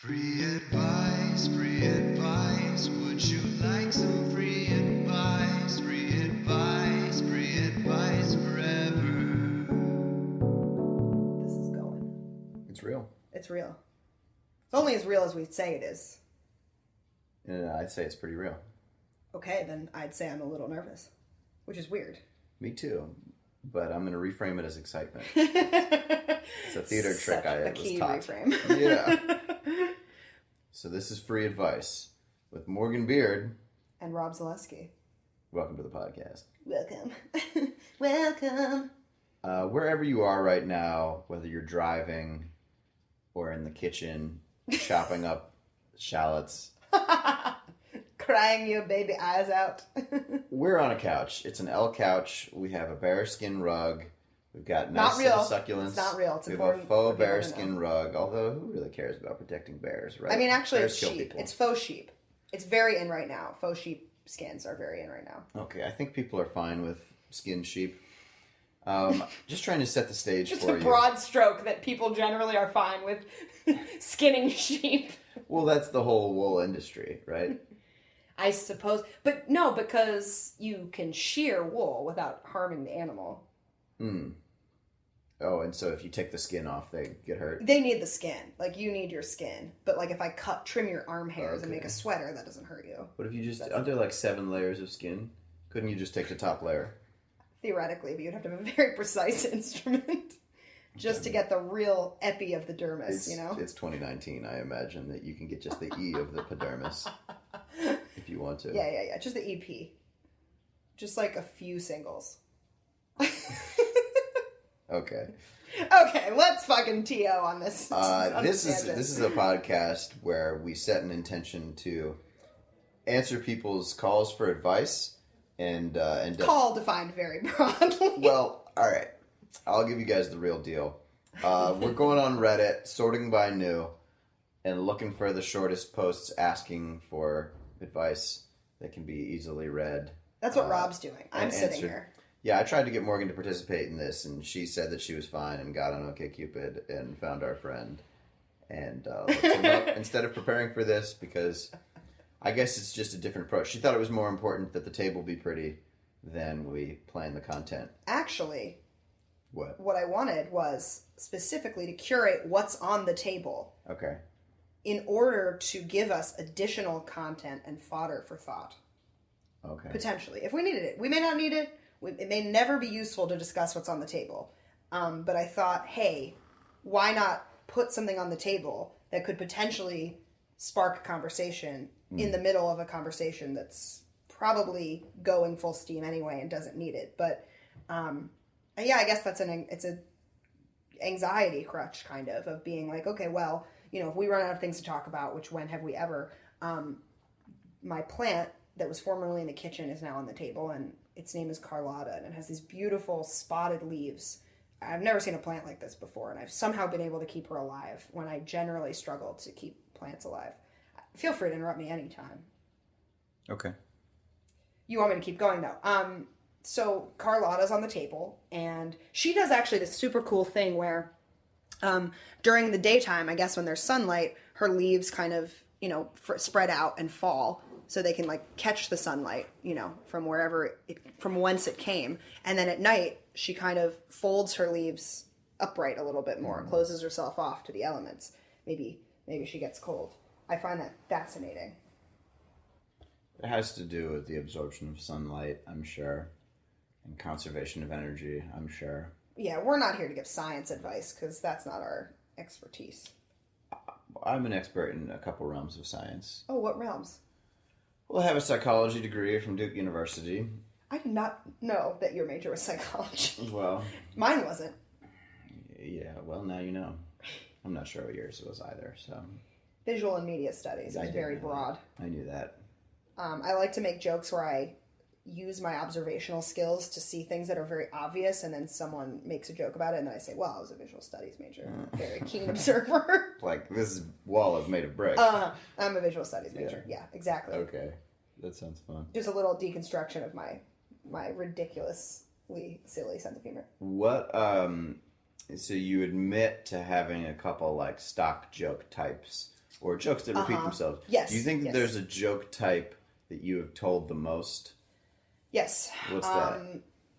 Free advice, free advice. Would you like some free advice? Free advice forever. This is going. It's real. It's real. It's only as real as we say it is. I'd say it's pretty real. Okay, then I'd say I'm a little nervous, which is weird. Me too. But I'm going to reframe it as excitement. It's a theater trick I was key taught. reframe. Yeah. So this is Free Advice with Morgan Beard. And Rob Zaleski. Welcome to the podcast. Welcome. Welcome. Wherever you are right now, whether you're driving or in the kitchen, chopping up shallots. Crying your baby eyes out. We're on a couch. It's an L couch. We have a bearskin rug. We've got nice Not real. succulents. It's not real. It's we have important a faux for people to bearskin know. rug. Although, who really cares about protecting bears, right? I mean, actually, Bears it's kill sheep. people. It's faux sheep. It's very in right now. Faux sheep skins are very in right now. Okay, I think people are fine with skinned sheep. Just trying to set the stage Just for a you. broad stroke that people generally are fine with skinning sheep. Well, that's the whole wool industry, right? I suppose. But no, because you can shear wool without harming the animal. Oh, and so if you take the skin off, they get hurt? They need the skin. Like, you need your skin. But, like, if I trim your arm hairs and Okay. make a sweater, that doesn't hurt you. What if you just... Aren't there like 7 layers of skin? Couldn't you just take the top layer? Theoretically, but you'd have to have a very precise instrument just to get the real epi of the dermis, you know? It's 2019. I imagine that you can get just the E of the epidermis if you want to. Yeah. Just the EP. Just, like, a few singles. Okay. Okay, let's fucking TO on this. This is a podcast where we set an intention to answer people's calls for advice and Call defined very broadly. well, all right. I'll give you guys the real deal. We're going on Reddit, sorting by new, and looking for the shortest posts asking for advice that can be easily read. That's what Rob's doing. I'm and sitting answered. here. Yeah, I tried to get Morgan to participate in this, and she said that she was fine and got on OkCupid and found our friend and looked him up instead of preparing for this because I guess it's just a different approach. She thought it was more important that the table be pretty than we plan the content. Actually, What? I wanted was specifically to curate what's on the table Okay. in order to give us additional content and fodder for thought. Okay. Potentially. If we needed it. We may not need it. It may never be useful to discuss what's on the table. But I thought, hey, why not put something on the table that could potentially spark a conversation in the middle of a conversation that's probably going full steam anyway and doesn't need it. But yeah, I guess it's a anxiety crutch kind of being like, okay, well, if we run out of things to talk about, which when have we ever, my plant that was formerly in the kitchen is now on the table, and its name is Carlotta, and it has these beautiful spotted leaves. I've never seen a plant like this before, and I've somehow been able to keep her alive when I generally struggle to keep plants alive. Feel free to interrupt me anytime. Okay. You want me to keep going, though. So Carlotta's on the table, and she does actually this super cool thing where during the daytime, I guess when there's sunlight, her leaves kind of, spread out and fall so they can like catch the sunlight, from from whence it came. And then at night, she kind of folds her leaves upright a little bit more, closes herself off to the elements. Maybe she gets cold. I find that fascinating. It has to do with the absorption of sunlight, I'm sure, and conservation of energy, I'm sure. Yeah, we're not here to give science advice because that's not our expertise. I'm an expert in a couple realms of science. Oh, what realms? Well, I have a psychology degree from Duke University. I did not know that your major was psychology. Well, Mine wasn't. yeah, well, now you know. I'm not sure what yours was either, so... Visual and media studies. It's very broad. I knew that. I like to make jokes where I use my observational skills to see things that are very obvious, and then someone makes a joke about it, and then I say, well, I was a visual studies major. Very keen observer. Like, this wall is made of brick. I'm a visual studies major. Yeah, exactly. Okay. That sounds fun. Just a little deconstruction of my ridiculously silly sense of humor. What, so you admit to having a couple, like, stock joke types or jokes that repeat themselves. Yes, Do you think that yes. there's a joke type that you have told the most? Yes. What's that?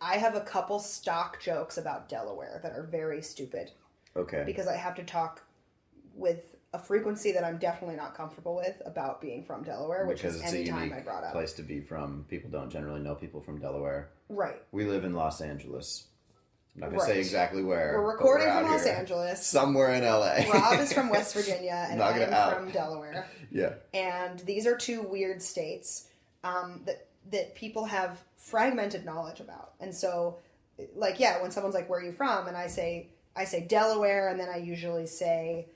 I have a couple stock jokes about Delaware that are very stupid Okay. because I have to talk with a frequency that I'm definitely not comfortable with about being from Delaware, which Because is it's a any time unique I brought up. place to be from. People don't generally know people from Delaware. Right. We live in Los Angeles. I'm not going to Right. say exactly where. We're but recording out from Los here. Angeles. Somewhere in LA. Rob is from West Virginia, and Knock I it am out. from Delaware. Yeah. And these are two weird states that people have fragmented knowledge about. And so, like, yeah, when someone's like, "Where are you from?" and I say Delaware, and then I usually say,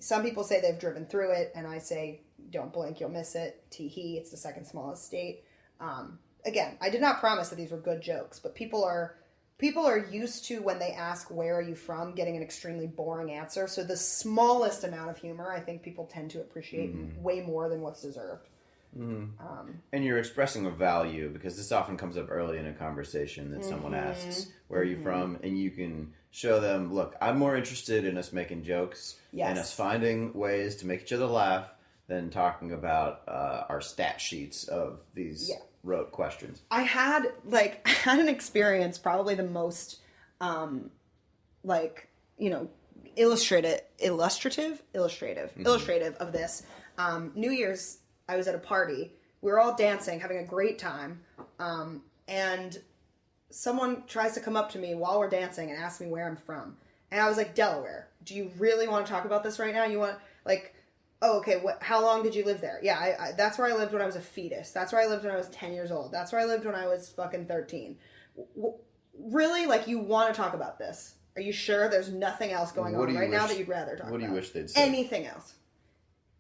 some people say they've driven through it, and I say, "Don't blink, you'll miss it." Tee-hee, it's the second smallest state. Again, I did not promise that these were good jokes, but people are used to, when they ask where are you from, getting an extremely boring answer. So the smallest amount of humor, I think people tend to appreciate way more than what's deserved. And you're expressing a value, because this often comes up early in a conversation that someone asks, "Where are you from?" And you can show them, look, I'm more interested in us making jokes and us finding ways to make each other laugh than talking about our stat sheets of these rote questions. I had an experience, probably the most illustrative of this. New Year's, I was at a party. We were all dancing, having a great time, and someone tries to come up to me while we're dancing and ask me where I'm from. And I was like, Delaware. Do you really want to talk about this right now? You want, like, oh, okay, how long did you live there? Yeah, I that's where I lived when I was a fetus. That's where I lived when I was 10 years old. That's where I lived when I was fucking 13. Really? Like, you want to talk about this? Are you sure there's nothing else going on right now that you'd rather talk about? What do you wish they'd say? Anything else.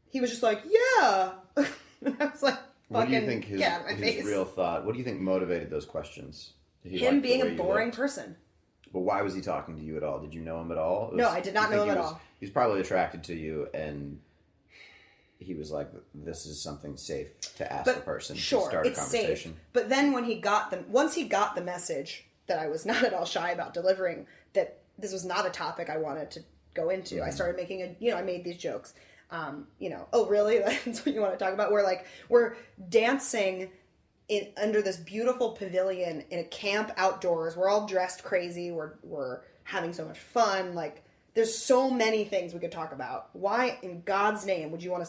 He was just like, yeah. And I was like, What do you fucking think his, get out of my his face. real thought? What do you think motivated those questions? Did he Him like the being way a you boring looked? person. But why was he talking to you at all? Did you know him at all? No, I did not you know think him he at was- all. He was probably attracted to you, and he was like, "This is something safe to ask a person Sure, to start a it's conversation." safe. But then when once he got the message that I was not at all shy about delivering, that this was not a topic I wanted to go into, I started making I made these jokes. Oh really? That's what you want to talk about? We're dancing under this beautiful pavilion in a camp outdoors. We're all dressed crazy. We're having so much fun. Like, there's so many things we could talk about. Why in God's name would you want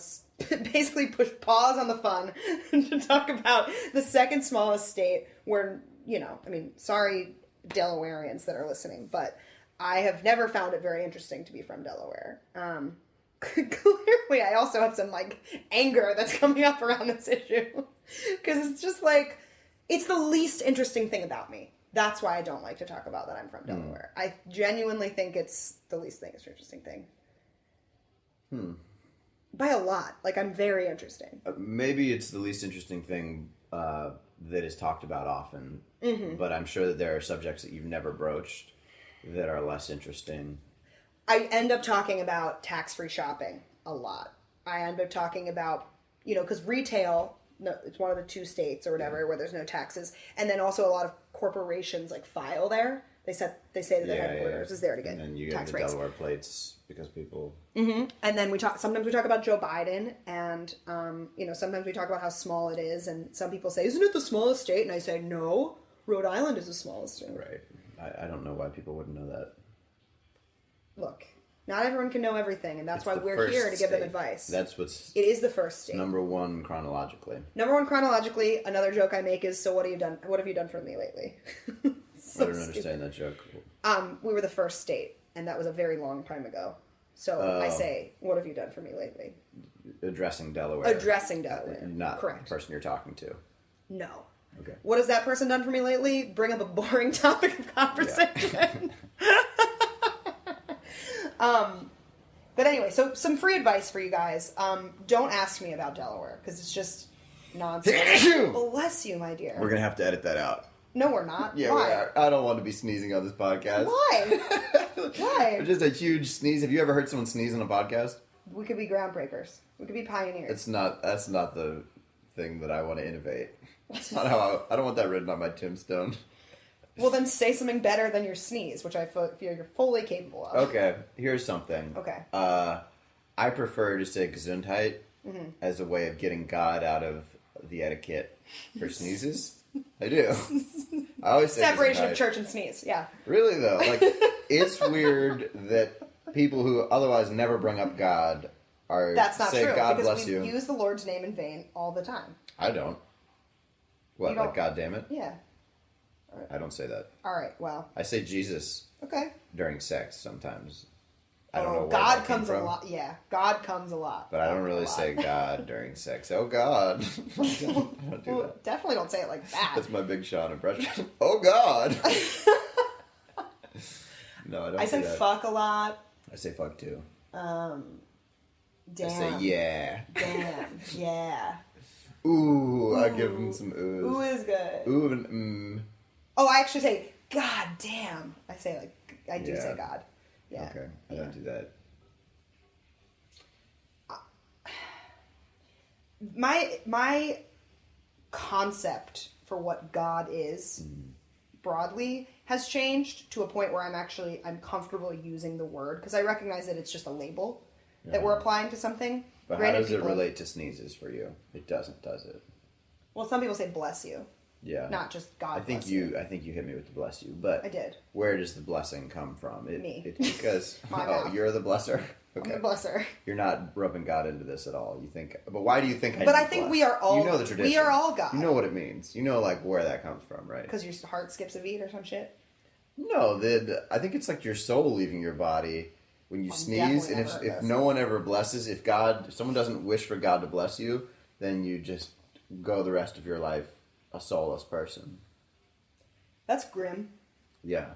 to basically push pause on the fun to talk about the second smallest state where, sorry Delawareans that are listening, but I have never found it very interesting to be from Delaware. Clearly, I also have some, anger that's coming up around this issue. Because it's just it's the least interesting thing about me. That's why I don't like to talk about that I'm from Delaware. I genuinely think it's the least interesting thing. By a lot. I'm very interesting. Maybe it's the least interesting thing that is talked about often, but I'm sure that there are subjects that you've never broached that are less interesting. I end up talking about tax-free shopping a lot. I end up talking about, because retail, no, it's one of the two states or whatever where there's no taxes, and then also a lot of corporations file there. They say that their headquarters is there to get and then you tax get the rates. Delaware plates because people. And then sometimes we talk about Joe Biden, and sometimes we talk about how small it is, and some people say, "Isn't it the smallest state?" And I say, "No, Rhode Island is the smallest state." Right. I don't know why people wouldn't know that. Look, not everyone can know everything, and that's why the we're first here to give them state. advice. That's what's It is the first state. number one chronologically. Number one chronologically. Another joke I make is, "So what have you done? What have you done for me lately?" So I don't stupid. understand that joke. We were the first state, and that was a very long time ago. So I say, "What have you done for me lately?" Addressing Delaware. Addressing Delaware. Not Correct. the person you're talking to. No. Okay. What has that person done for me lately? Bring up a boring topic of conversation. But anyway, so some free advice for you guys. Don't ask me about Delaware, because it's just nonsense. Bless you, my dear. We're going to have to edit that out. No, we're not. Yeah, Why? we are. I don't want to be sneezing on this podcast. Why? Why? Just a huge sneeze. Have you ever heard someone sneeze on a podcast? We could be groundbreakers. We could be pioneers. That's not the thing that I want to innovate. That's not how I don't want that written on my tombstone. Well, then say something better than your sneeze, which I feel you're fully capable of. Okay, here's something. Okay. I prefer to say Gesundheit as a way of getting God out of the etiquette for sneezes. I do. I always say Separation Gesundheit. of church and sneeze. Yeah. Really though, like it's weird that people who otherwise never bring up God are That's not say true God because bless we you. use the Lord's name in vain all the time. I don't. What? You don't- Like God damn it? Yeah. I don't say that. All right. Well. I say Jesus Okay. during sex sometimes. I don't know where God that came comes from, a lot. Yeah. God comes a lot. but I don't really A lot. say God during sex. Oh God, I don't do Well, that. definitely don't say it like that. That's my Big Sean impression. Oh God. No, I don't. I say do that. fuck a lot. I say fuck too. Damn. I say yeah. Damn. Yeah. Ooh, I give him some oohs. Ooh is good. Ooh and mm. Oh, I actually say God damn. I say like I do Yeah. say God. Yeah. Okay, I don't do that. My concept for what God is broadly has changed to a point where I'm comfortable using the word because I recognize that it's just a label that we're applying to something. But Granted, how does it people have- relate to sneezes for you? It doesn't, does it? Well, some people say bless you, Yeah. not just God. I think bless you. I think you hit me with the bless you, but I did. Where does the blessing come from? Me. It's because My oh, mouth. you're the blesser. I'm Okay, the blesser. you're not rubbing God into this at all. You think, but why do you think? But I need think bless? we are all- You know the tradition. we are all God. You know what it means. You know like where that comes from, right? Because your heart skips a beat or some shit. No, I think it's like your soul leaving your body when you I'm sneeze, definitely and never if heard no one ever blesses, if someone doesn't wish for God to bless you, then you just go the rest of your life a soulless person. That's grim. Yeah.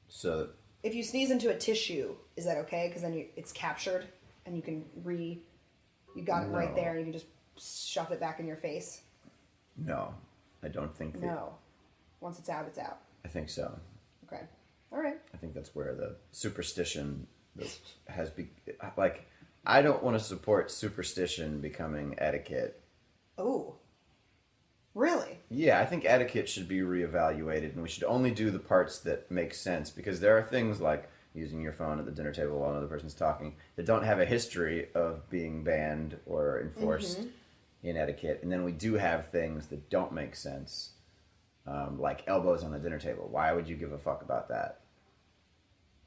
So If you sneeze into a tissue, is that okay? Because then it's captured and you can you got it right No. there and you can just shove it back in your face. no, I don't think. No. Once it's out, it's out. I think so. Okay. All right. I think that's where the superstition has like. I don't want to support superstition becoming etiquette. Oh. Really? Yeah, I think etiquette should be reevaluated, and we should only do the parts that make sense, because there are things like using your phone at the dinner table while another person's talking that don't have a history of being banned or enforced in etiquette, and then we do have things that don't make sense, like elbows on the dinner table. Why would you give a fuck about that?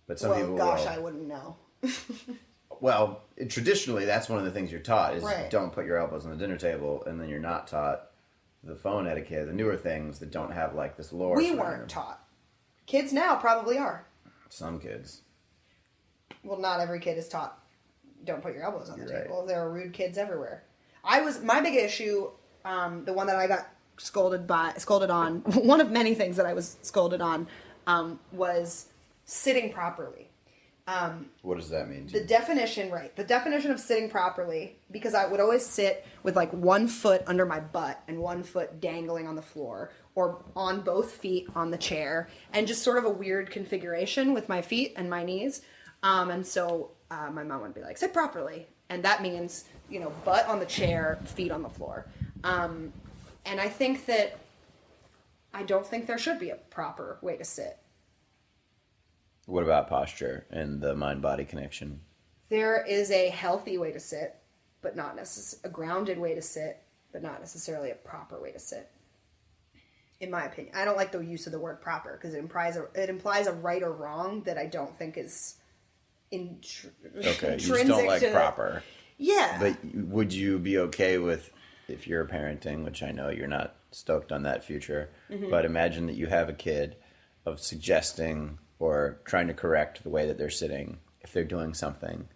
But some people will. I wouldn't know. Well, traditionally, that's one of the things you're taught is Right. don't put your elbows on the dinner table, and then you're not taught the phone etiquette, the newer things that don't have like this lore. We surrounding weren't them. taught. Kids now probably are. Some kids. Well, not every kid is taught don't put your elbows on the You're right. table. There are rude kids everywhere. My big issue, the one that I got scolded on, one of many things that I was scolded on, was sitting properly. What does that mean to The you? definition, right? The definition of sitting properly, because I would always sit with like one foot under my butt and one foot dangling on the floor, or on both feet on the chair, and just sort of a weird configuration with my feet and my knees. And so my mom would be like, sit properly. And that means, butt on the chair, feet on the floor. And I don't think there should be a proper way to sit. What about posture and the mind-body connection? There is a healthy way to sit, but not a grounded way to sit, but not necessarily a proper way to sit. In my opinion, I don't like the use of the word proper because it implies a right or wrong that I don't think is Okay, you just intrinsic don't like to proper. Yeah, But would you be okay with, if you're parenting, which I know you're not stoked on that future, but imagine that you have a kid of suggesting or trying to correct the way that they're sitting if they're doing something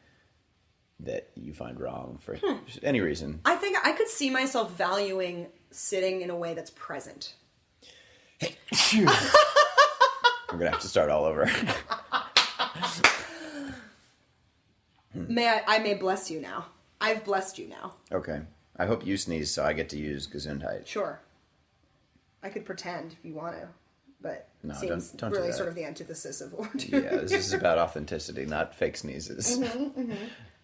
that you find wrong for any reason. I think I could see myself valuing sitting in a way that's present. We're going to have to start all over. I may bless you now. I've blessed you now. Okay. I hope you sneeze so I get to use Gesundheit. Sure. I could pretend if you want to, but No, it seems don't do really that. sort of the antithesis of what we're doing. Yeah, this is about authenticity, not fake sneezes.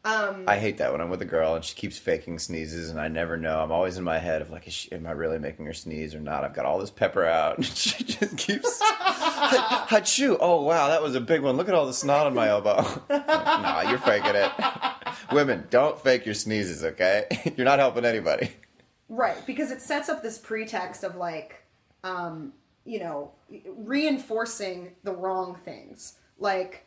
I hate that when I'm with a girl and she keeps faking sneezes and I never know. I'm always in my head of like, am I really making her sneeze or not? I've got all this pepper out and she just keeps, Achoo. Oh, wow, that was a big one. Look at all the snot on my elbow. Like, nah, you're faking it. Women, don't fake your sneezes, okay? You're not helping anybody. Right, because it sets up this pretext of like, reinforcing the wrong things. Like,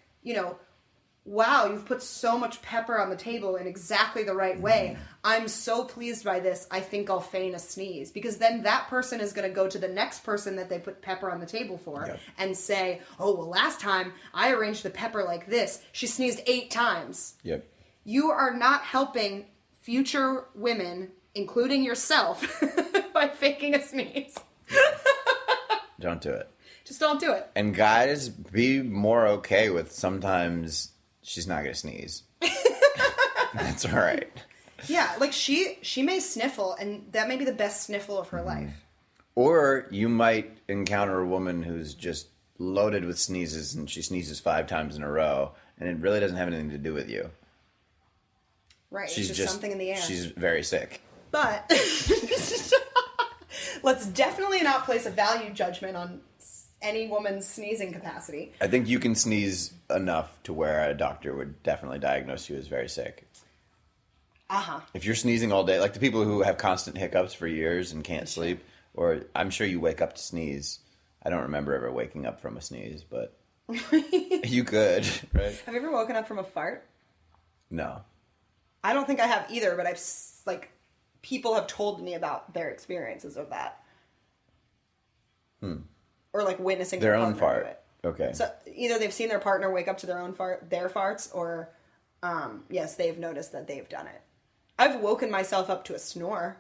wow, you've put so much pepper on the table in exactly the right way. I'm so pleased by this, I think I'll feign a sneeze. Because then that person is going to go to the next person that they put pepper on the table for and say, oh, well, last time I arranged the pepper like this. She sneezed 8 times. Yep. You are not helping future women, including yourself, by faking a sneeze. Don't do it. Just don't do it. And guys, be more okay with sometimes she's not going to sneeze. That's all right. Yeah, like she may sniffle, and that may be the best sniffle of her life. Or you might encounter a woman who's just loaded with sneezes and she sneezes 5 times in a row, and it really doesn't have anything to do with you. Right, She's it's just something in the air. She's very sick. But let's definitely not place a value judgment on any woman's sneezing capacity. I think you can sneeze enough to where a doctor would definitely diagnose you as very sick. Uh-huh. If you're sneezing all day, like the people who have constant hiccups for years and can't sleep, or I'm sure you wake up to sneeze. I don't remember ever waking up from a sneeze, but you could, right? Have you ever woken up from a fart? No. I don't think I have either, but people have told me about their experiences of that. Or like witnessing Their own partner fart. do it. Okay. So either they've seen their partner wake up to their farts, or yes, they've noticed that they've done it. I've woken myself up to a snore.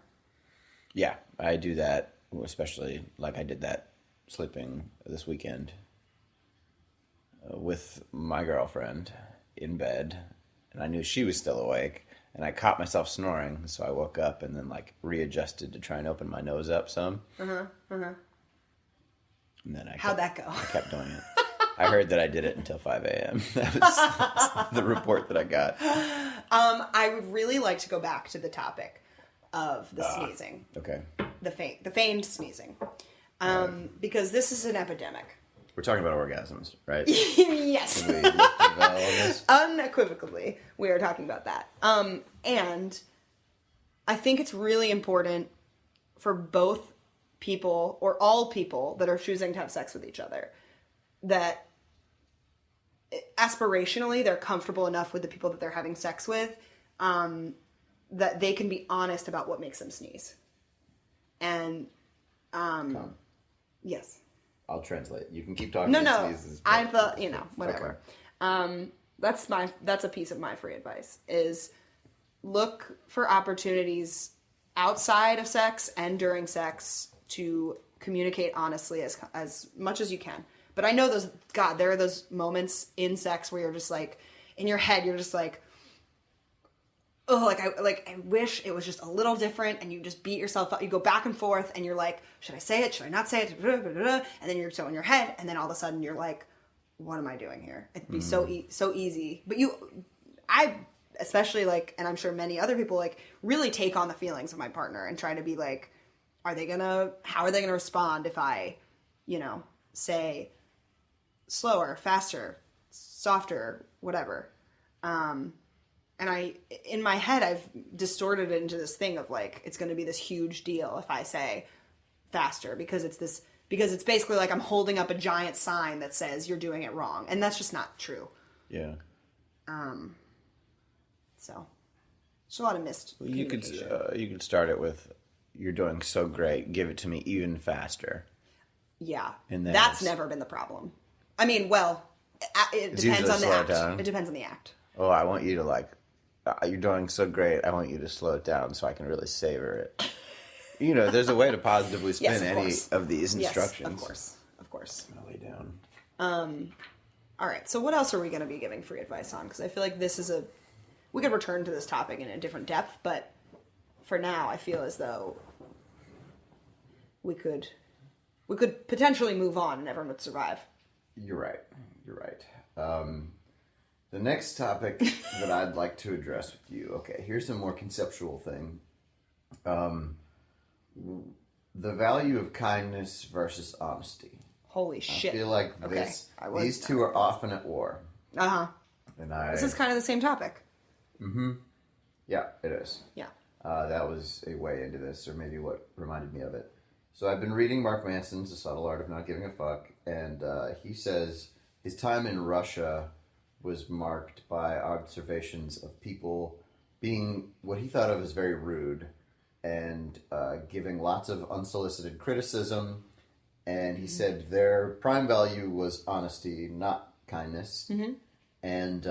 Yeah, I do that, especially like I did that sleeping this weekend with my girlfriend in bed, and I knew she was still awake, and I caught myself snoring, so I woke up and then like readjusted to try and open my nose up some. And then How'd that go? I kept doing it. I heard that I did it until 5 a.m. That was the report that I got. I would really like to go back to the topic of the sneezing. Okay. The feigned sneezing. Because this is an epidemic. We're talking about orgasms, right? Yes. Can we lift the veil on this? Unequivocally, we are talking about that. And I think it's really important for both people, or all people that are choosing to have sex with each other, that aspirationally they're comfortable enough with the people that they're having sex with, that they can be honest about what makes them sneeze. And yes. I'll translate. You can keep talking. No. Sneezes, I thought, whatever. Okay. That's a piece of my free advice, is look for opportunities outside of sex and during sex to communicate honestly as much as you can. But I know there are those moments in sex where you're just like, in your head, you're just like, oh, I wish it was just a little different, and you just beat yourself up. You go back and forth, and you're like, should I say it? Should I not say it? And then you're so in your head, and then all of a sudden you're like, what am I doing here? It'd be so easy. But I especially and I'm sure many other people really take on the feelings of my partner and try to be like, how are they gonna respond if I, say slower, faster, softer, whatever. And in my head, I've distorted it into this thing of it's going to be this huge deal if I say faster, because it's basically like I'm holding up a giant sign that says you're doing it wrong. And that's just not true. Yeah. So it's a lot of missed communication. You could start it with, you're doing so great. Give it to me even faster. Yeah. And that's never been the problem. I mean, well, it depends on the act. It depends on the act. Oh, I want you to you're doing so great. I want you to slow it down so I can really savor it. There's a way to positively spin any of these instructions. Yes, of course. I'm going to lay down. All right. So what else are we going to be giving free advice on? Because I feel like we could return to this topic in a different depth, but for now, I feel as though we could potentially move on and everyone would survive. You're right. The next topic that I'd like to address with you. Okay, here's a more conceptual thing. The value of kindness versus honesty. Holy shit. I feel like Okay, these two are often at war. Uh-huh. And This is kind of the same topic. Yeah, it is. Yeah. That was a way into this, or maybe what reminded me of it. So I've been reading Mark Manson's The Subtle Art of Not Giving a Fuck, and he says his time in Russia was marked by observations of people being what he thought of as very rude and giving lots of unsolicited criticism. And he said their prime value was honesty, not kindness. And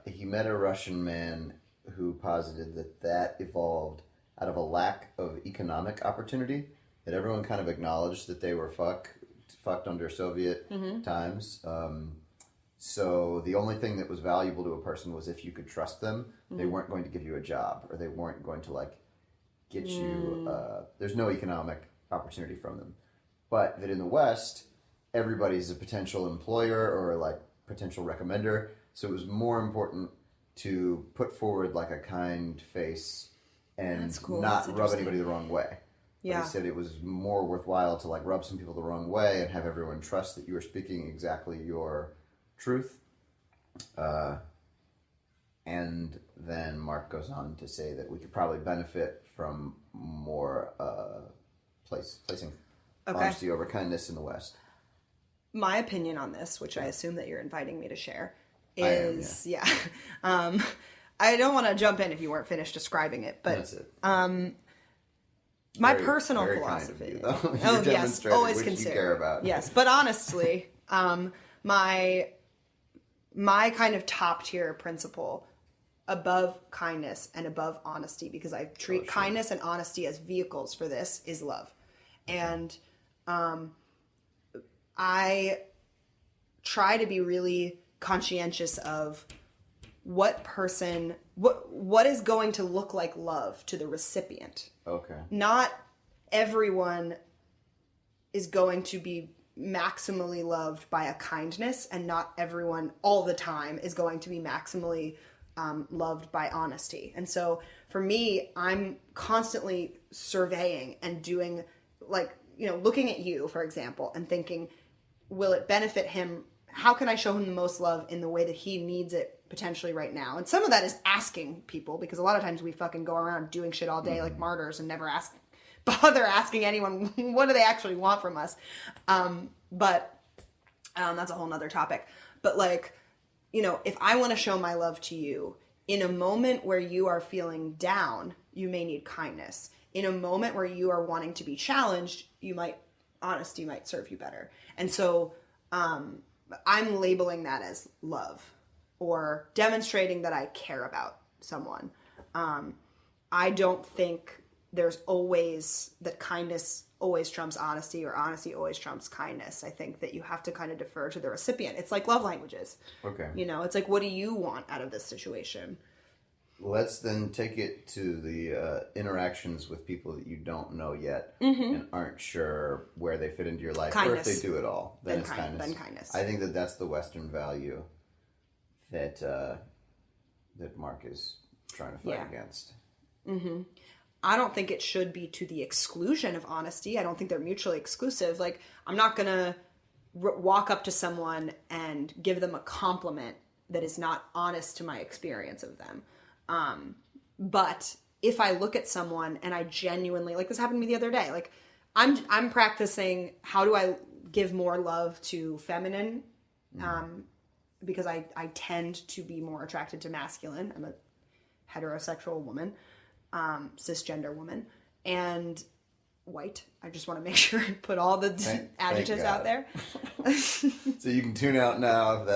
he met a Russian man who posited that evolved out of a lack of economic opportunity, that everyone kind of acknowledged that they were fucked under Soviet times. So the only thing that was valuable to a person was if you could trust them. They weren't going to give you a job, or they weren't going to get you. There's no economic opportunity from them. But that in the West, everybody's a potential employer or potential recommender. So it was more important to put forward a kind face and That's cool. not That's rub anybody the wrong way. Yeah. But he said it was more worthwhile to rub some people the wrong way and have everyone trust that you were speaking exactly your truth. And then Mark goes on to say that we could probably benefit from more placing honesty over kindness in the West. My opinion on this, which I assume that you're inviting me to share, I am, is I don't want to jump in if you weren't finished describing it, but That's it. my Very- personal very philosophy. kind of you, though. Oh You yes, demonstrated always which you consider. care about. Yes, but honestly, my kind of top tier principle above kindness and above honesty, because I treat kindness and honesty as vehicles for this, is love. And I try to be really conscientious of what is going to look like love to the recipient. Okay. Not everyone is going to be maximally loved by a kindness, and not everyone all the time is going to be maximally loved by honesty. And so for me, I'm constantly surveying and doing looking at you, for example, and thinking, will it benefit him? How can I show him the most love in the way that he needs it potentially right now? And some of that is asking people, because a lot of times we fucking go around doing shit all day like martyrs and never bother asking anyone what do they actually want from us. But that's a whole nother topic. But if I want to show my love to you in a moment where you are feeling down, you may need kindness. In a moment where you are wanting to be challenged, honesty might serve you better. And so I'm labeling that as love, or demonstrating that I care about someone. I don't think there's always that kindness always trumps honesty, or honesty always trumps kindness. I think that you have to kind of defer to the recipient. It's like love languages. Okay. It's like, what do you want out of this situation? Let's then take it to the interactions with people that you don't know yet and aren't sure where they fit into your life, Kindness. or if they do at all. Then it's Then kindness. kindness. I think that's the Western value that that Mark is trying to fight against. I don't think it should be to the exclusion of honesty. I don't think they're mutually exclusive. I'm not going to walk up to someone and give them a compliment that is not honest to my experience of them. But if I look at someone and I genuinely, this happened to me the other day, I'm practicing how do I give more love to feminine, because I tend to be more attracted to masculine. I'm a heterosexual woman, cisgender woman, and white. I just want to make sure I put all the adjectives out there. So you can tune out now if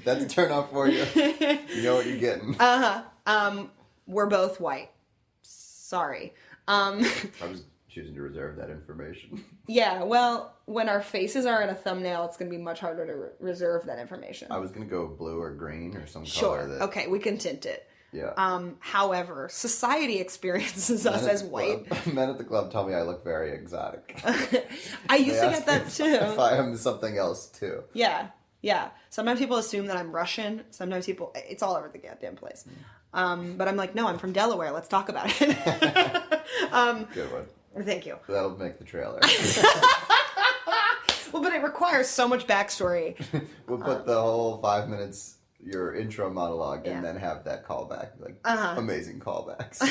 that's a turn off for you. You know what you're getting. We're both white. Sorry. I was choosing to reserve that information. Yeah, well, when our faces are in a thumbnail, it's going to be much harder to reserve that information. I was going to go blue or green or some Sure. color that... Okay, we can tint it. Yeah. However, society experiences us as white. Men at the club tell me I look very exotic. I used to get that If too. I am something else too. Yeah. Yeah. Sometimes people assume that I'm Russian. Sometimes people, it's all over the goddamn place. But I'm like, no, I'm from Delaware. Let's talk about it. Good one. Thank you. That'll make the trailer. Well, but it requires so much backstory. We'll put the whole 5 minutes, your intro monologue, Yeah. and then have that callback. Like, amazing callbacks.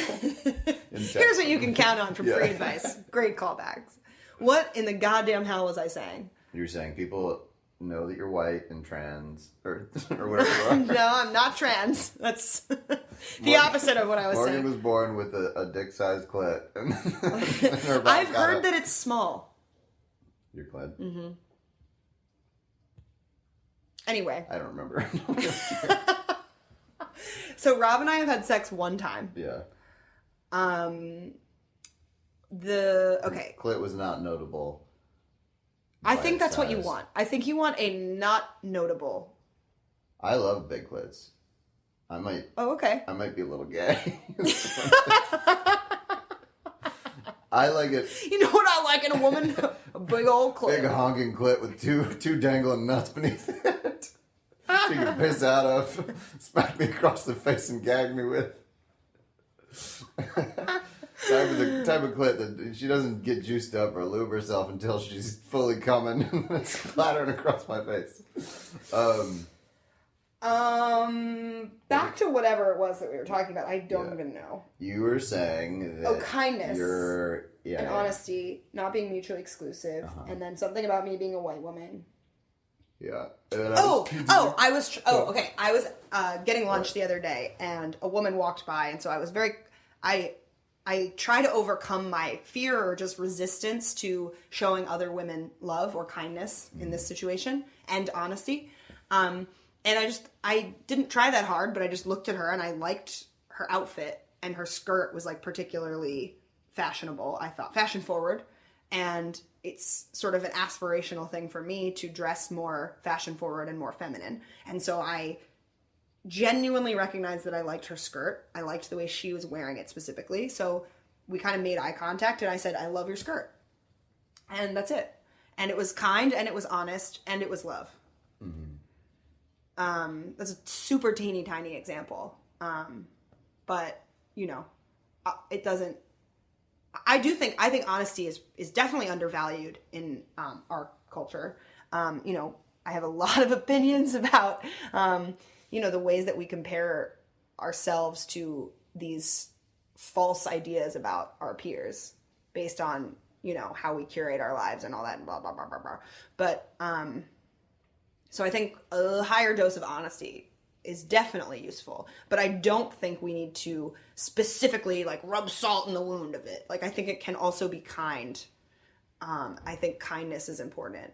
Here's what you can count on from Yeah. free advice. Great callbacks. What in the goddamn hell was I saying? You were saying people know that you're white and trans, or whatever you are. No, I'm not trans. That's the opposite of what I was Morgan saying. was born with a dick-sized clit. And her mom I've got heard that it's small. Your clit? Mm-hmm. Anyway, I don't remember. so Rob and I have had sex one time. Yeah. Okay. Clit was not notable. I by think its that's what you size. want. I think you want a not notable. I love big clits. I might Oh, okay. be a little gay. I like it. You know what I like in a woman? A big old clit. Big honking clit with two dangling nuts beneath it. She can piss out of, smack me across the face and gag me with. Type of clit that she doesn't get juiced up or lube herself until she's fully coming and it's splattering across my face. Back to whatever it was that we were talking about. I don't Yeah. even know. You were saying that kindness yeah, And honesty, not being mutually exclusive, and then something about me being a white woman. yeah. I was getting lunch the other day, and a woman walked by, and so I was I try to overcome my fear or just resistance to showing other women love or kindness in this situation and honesty. And I didn't try that hard, but I just looked at her and I liked her outfit, and her skirt was like particularly fashionable. I thought fashion forward, and it's sort of an aspirational thing for me to dress more fashion forward and more feminine. And so I genuinely recognized that I liked her skirt. I liked the way she was wearing it specifically. So we kind of made eye contact, and I said, "I love your skirt." And that's it. And it was kind, and it was honest, and it was love. That's a super teeny tiny example. But it doesn't, I think honesty is definitely undervalued in our culture. I have a lot of opinions about, the ways that we compare ourselves to these false ideas about our peers based on, how we curate our lives and all that and blah, blah, blah, blah, blah. But, so I think a higher dose of honesty is definitely useful, but I don't think we need to specifically rub salt in the wound of it. I think it can also be kind. I think kindness is important.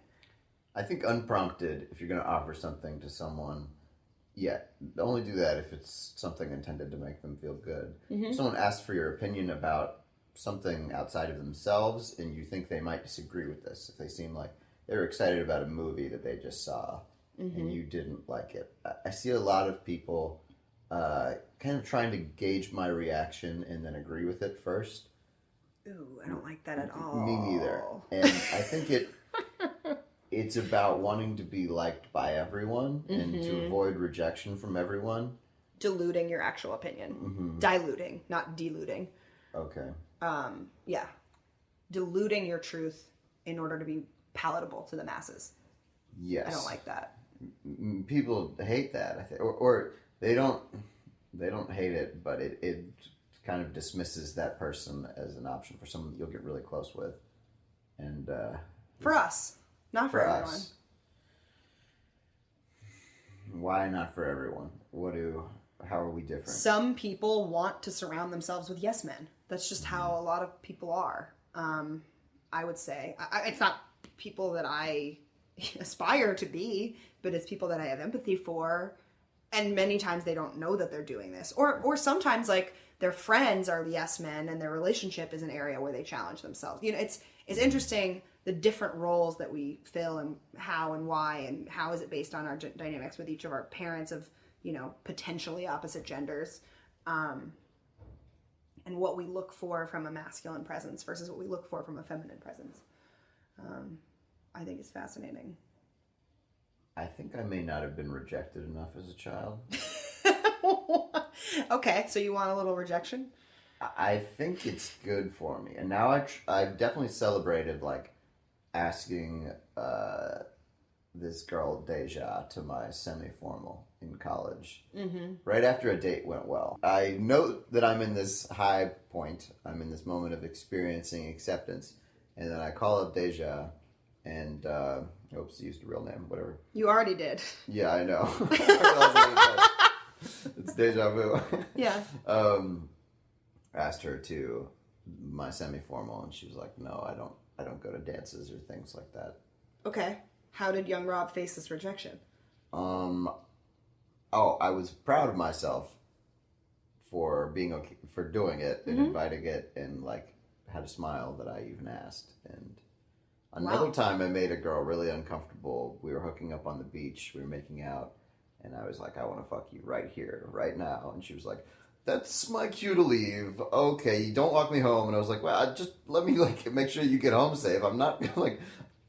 I think unprompted, if you're going to offer something to someone, only do that if it's something intended to make them feel good. If someone asks for your opinion about something outside of themselves and you think they might disagree with this, if they seem like they're excited about a movie that they just saw and you didn't like it. I see a lot of people kind of trying to gauge my reaction and then agree with it first. Ooh, I don't like that at all. Me neither. And I think it's about wanting to be liked by everyone and to avoid rejection from everyone. Diluting your actual opinion. Diluting, not diluting. Okay. Yeah. Diluting your truth in order to be palatable to the masses. Yes. I don't like that. People hate that, I think, or they don't hate it, but it kind of dismisses that person as an option for someone that you'll get really close with, and for us, not for everyone. Us. Why not for everyone? How are we different? Some people want to surround themselves with yes men. That's just how a lot of people are. I would say it's not people that I aspire to be, but it's people that I have empathy for, and many times they don't know that they're doing this, or sometimes their friends are yes men and their relationship is an area where they challenge themselves. It's interesting the different roles that we fill and how and why and how is it based on our dynamics with each of our parents of potentially opposite genders, and what we look for from a masculine presence versus what we look for from a feminine presence. I think it's fascinating. I think I may not have been rejected enough as a child. Okay, so you want a little rejection? I think it's good for me, and now I've definitely celebrated like asking this girl Deja to my semi-formal in college. Mm-hmm. Right after a date went well. I know that I'm in this high point. I'm in this moment of experiencing acceptance, and then I call up Deja, and oops, I used a real name. Whatever. You already did. Yeah, I know. It's deja vu. Yeah. Asked her to my semi-formal, and she was like, "No, I don't go to dances or things like that." Okay. How did young Rob face this rejection? I was proud of myself for being okay, for doing it and inviting it, and like had a smile that I even asked. And another time, I made a girl really uncomfortable. We were hooking up on the beach. We were making out, and I was like, "I want to fuck you right here, right now." And she was like, "That's my cue to leave. Okay, you don't walk me home." And I was like, "Well, just let me like make sure you get home safe. I'm not like."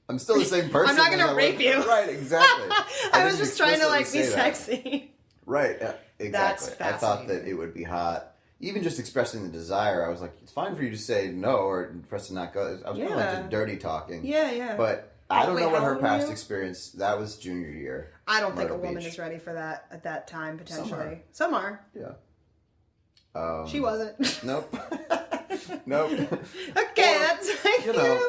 I'm still the same person. I'm not going to rape you. Right, exactly. I was just trying to like be that. sexy. Right, exactly. That's I thought that fascinating. it would be hot. Even just expressing the desire, I was like, it's fine for you to say no or for us to not go. I was kind of like just dirty talking. Yeah, yeah. But I don't know what how her old were past you? experience, that was junior year. I don't think a Myrtle woman Beach. is ready for that at that time, potentially. Some are. Some are. Yeah. She wasn't. Nope. Nope. Okay, that's like you you know. leave.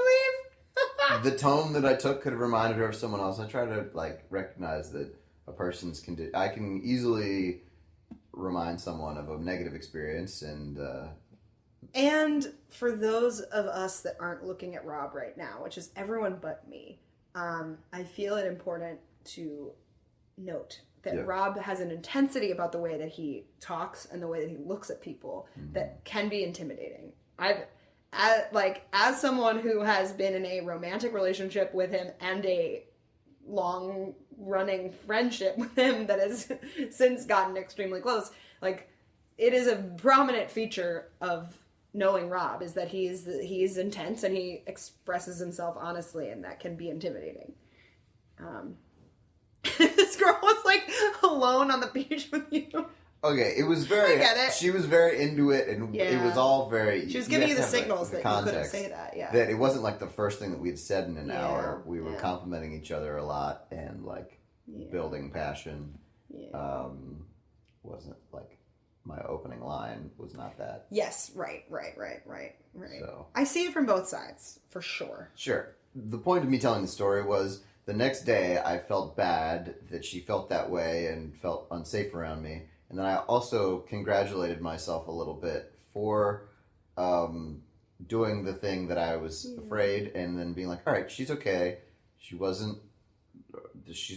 The tone that I took could have reminded her of someone else. I try to like recognize that a person's I can easily remind someone of a negative experience, And for those of us that aren't looking at Rob right now, which is everyone but me, I feel it important to note that Rob has an intensity about the way that he talks and the way that he looks at people that can be intimidating. As someone who has been in a romantic relationship with him and a long-running friendship with him that has since gotten extremely close, like, it is a prominent feature of knowing Rob is that he's intense and he expresses himself honestly, and that can be intimidating. This girl was like alone on the beach with you. Okay, it was very. I get it. She was very into it, and it was all very. She was giving you the have to have signals the that you couldn't context, say that. Yeah. That it wasn't like the first thing that we had said in an Yeah, hour. We were yeah. complimenting each other a lot and like building passion. Yeah. Wasn't like my opening line was not that. Yes. Right. So. I see it from both sides for sure. Sure. The point of me telling the story was the next day I felt bad that she felt that way and felt unsafe around me. And then I also congratulated myself a little bit for doing the thing that I was afraid, and then being like, all right, she's okay. She's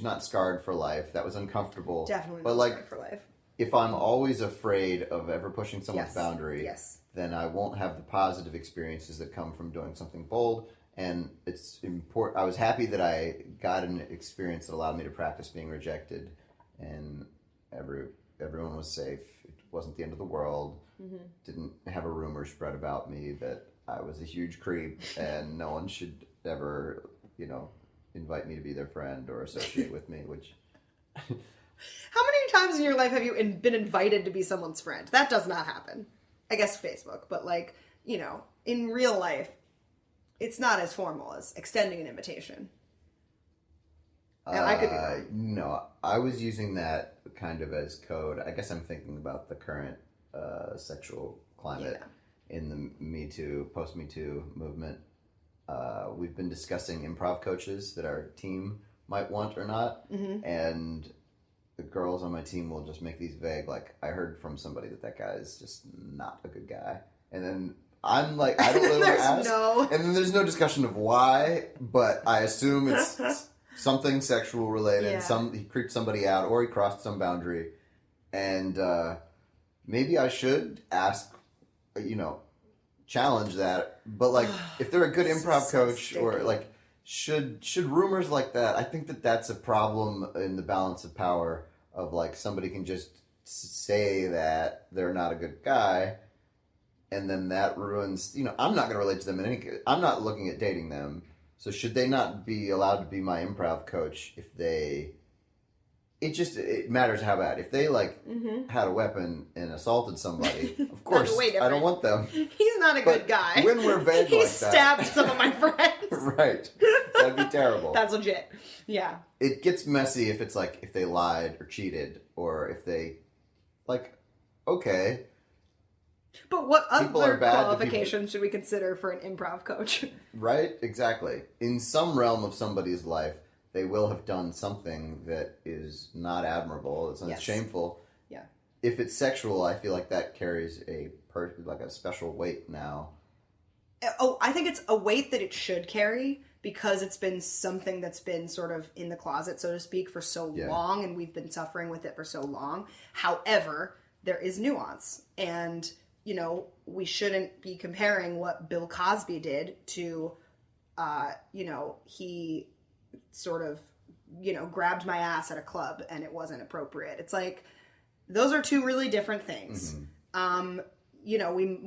not scarred for life. That was uncomfortable. Definitely But not like, scarred for life. if I'm always afraid of ever pushing someone's boundary, then I won't have the positive experiences that come from doing something bold. And it's important. I was happy that I got an experience that allowed me to practice being rejected, and everyone was safe. It wasn't the end of the world. Didn't have a rumor spread about me that I was a huge creep and no one should ever, invite me to be their friend or associate with me, which... How many times in your life have you been invited to be someone's friend? That does not happen. I guess Facebook, but in real life, it's not as formal as extending an invitation. And I could be wrong. No, I was using that kind of as code. I guess I'm thinking about the current sexual climate in the Me Too, post Me Too movement. We've been discussing improv coaches that our team might want or not, and the girls on my team will just make these vague, like, I heard from somebody that guy is just not a good guy, and then I'm like, I don't really ask, and then there's no discussion of why, but I assume it's something sexual related. He creeped somebody out, or he crossed some boundary, and maybe I should ask, challenge that. But like, if they're a good improv coach, or like, should rumors like that? I think that's a problem in the balance of power. Of like, somebody can just say that they're not a good guy, and then that ruins. I'm not going to relate to them in any. I'm not looking at dating them. So should they not be allowed to be my improv coach if they it matters how bad. If they had a weapon and assaulted somebody, of course way I different. don't want them. He's not a But good guy. when we're vague he like that- stabbed some of my friends. Right. That'd be terrible. That's legit. Yeah. It gets messy if it's like if they lied or cheated or if they okay. But what People are other bad to qualifications should we consider for an improv coach? Right? Exactly. In some realm of somebody's life, they will have done something that is not admirable. It's Yes. shameful. Yeah. If it's sexual, I feel like that carries a special weight now. Oh, I think it's a weight that it should carry because it's been something that's been sort of in the closet, so to speak, for so Yeah. long, and we've been suffering with it for so long. However, there is nuance, and we shouldn't be comparing what Bill Cosby did to, he sort of, grabbed my ass at a club and it wasn't appropriate. It's like, those are two really different things. Mm-hmm.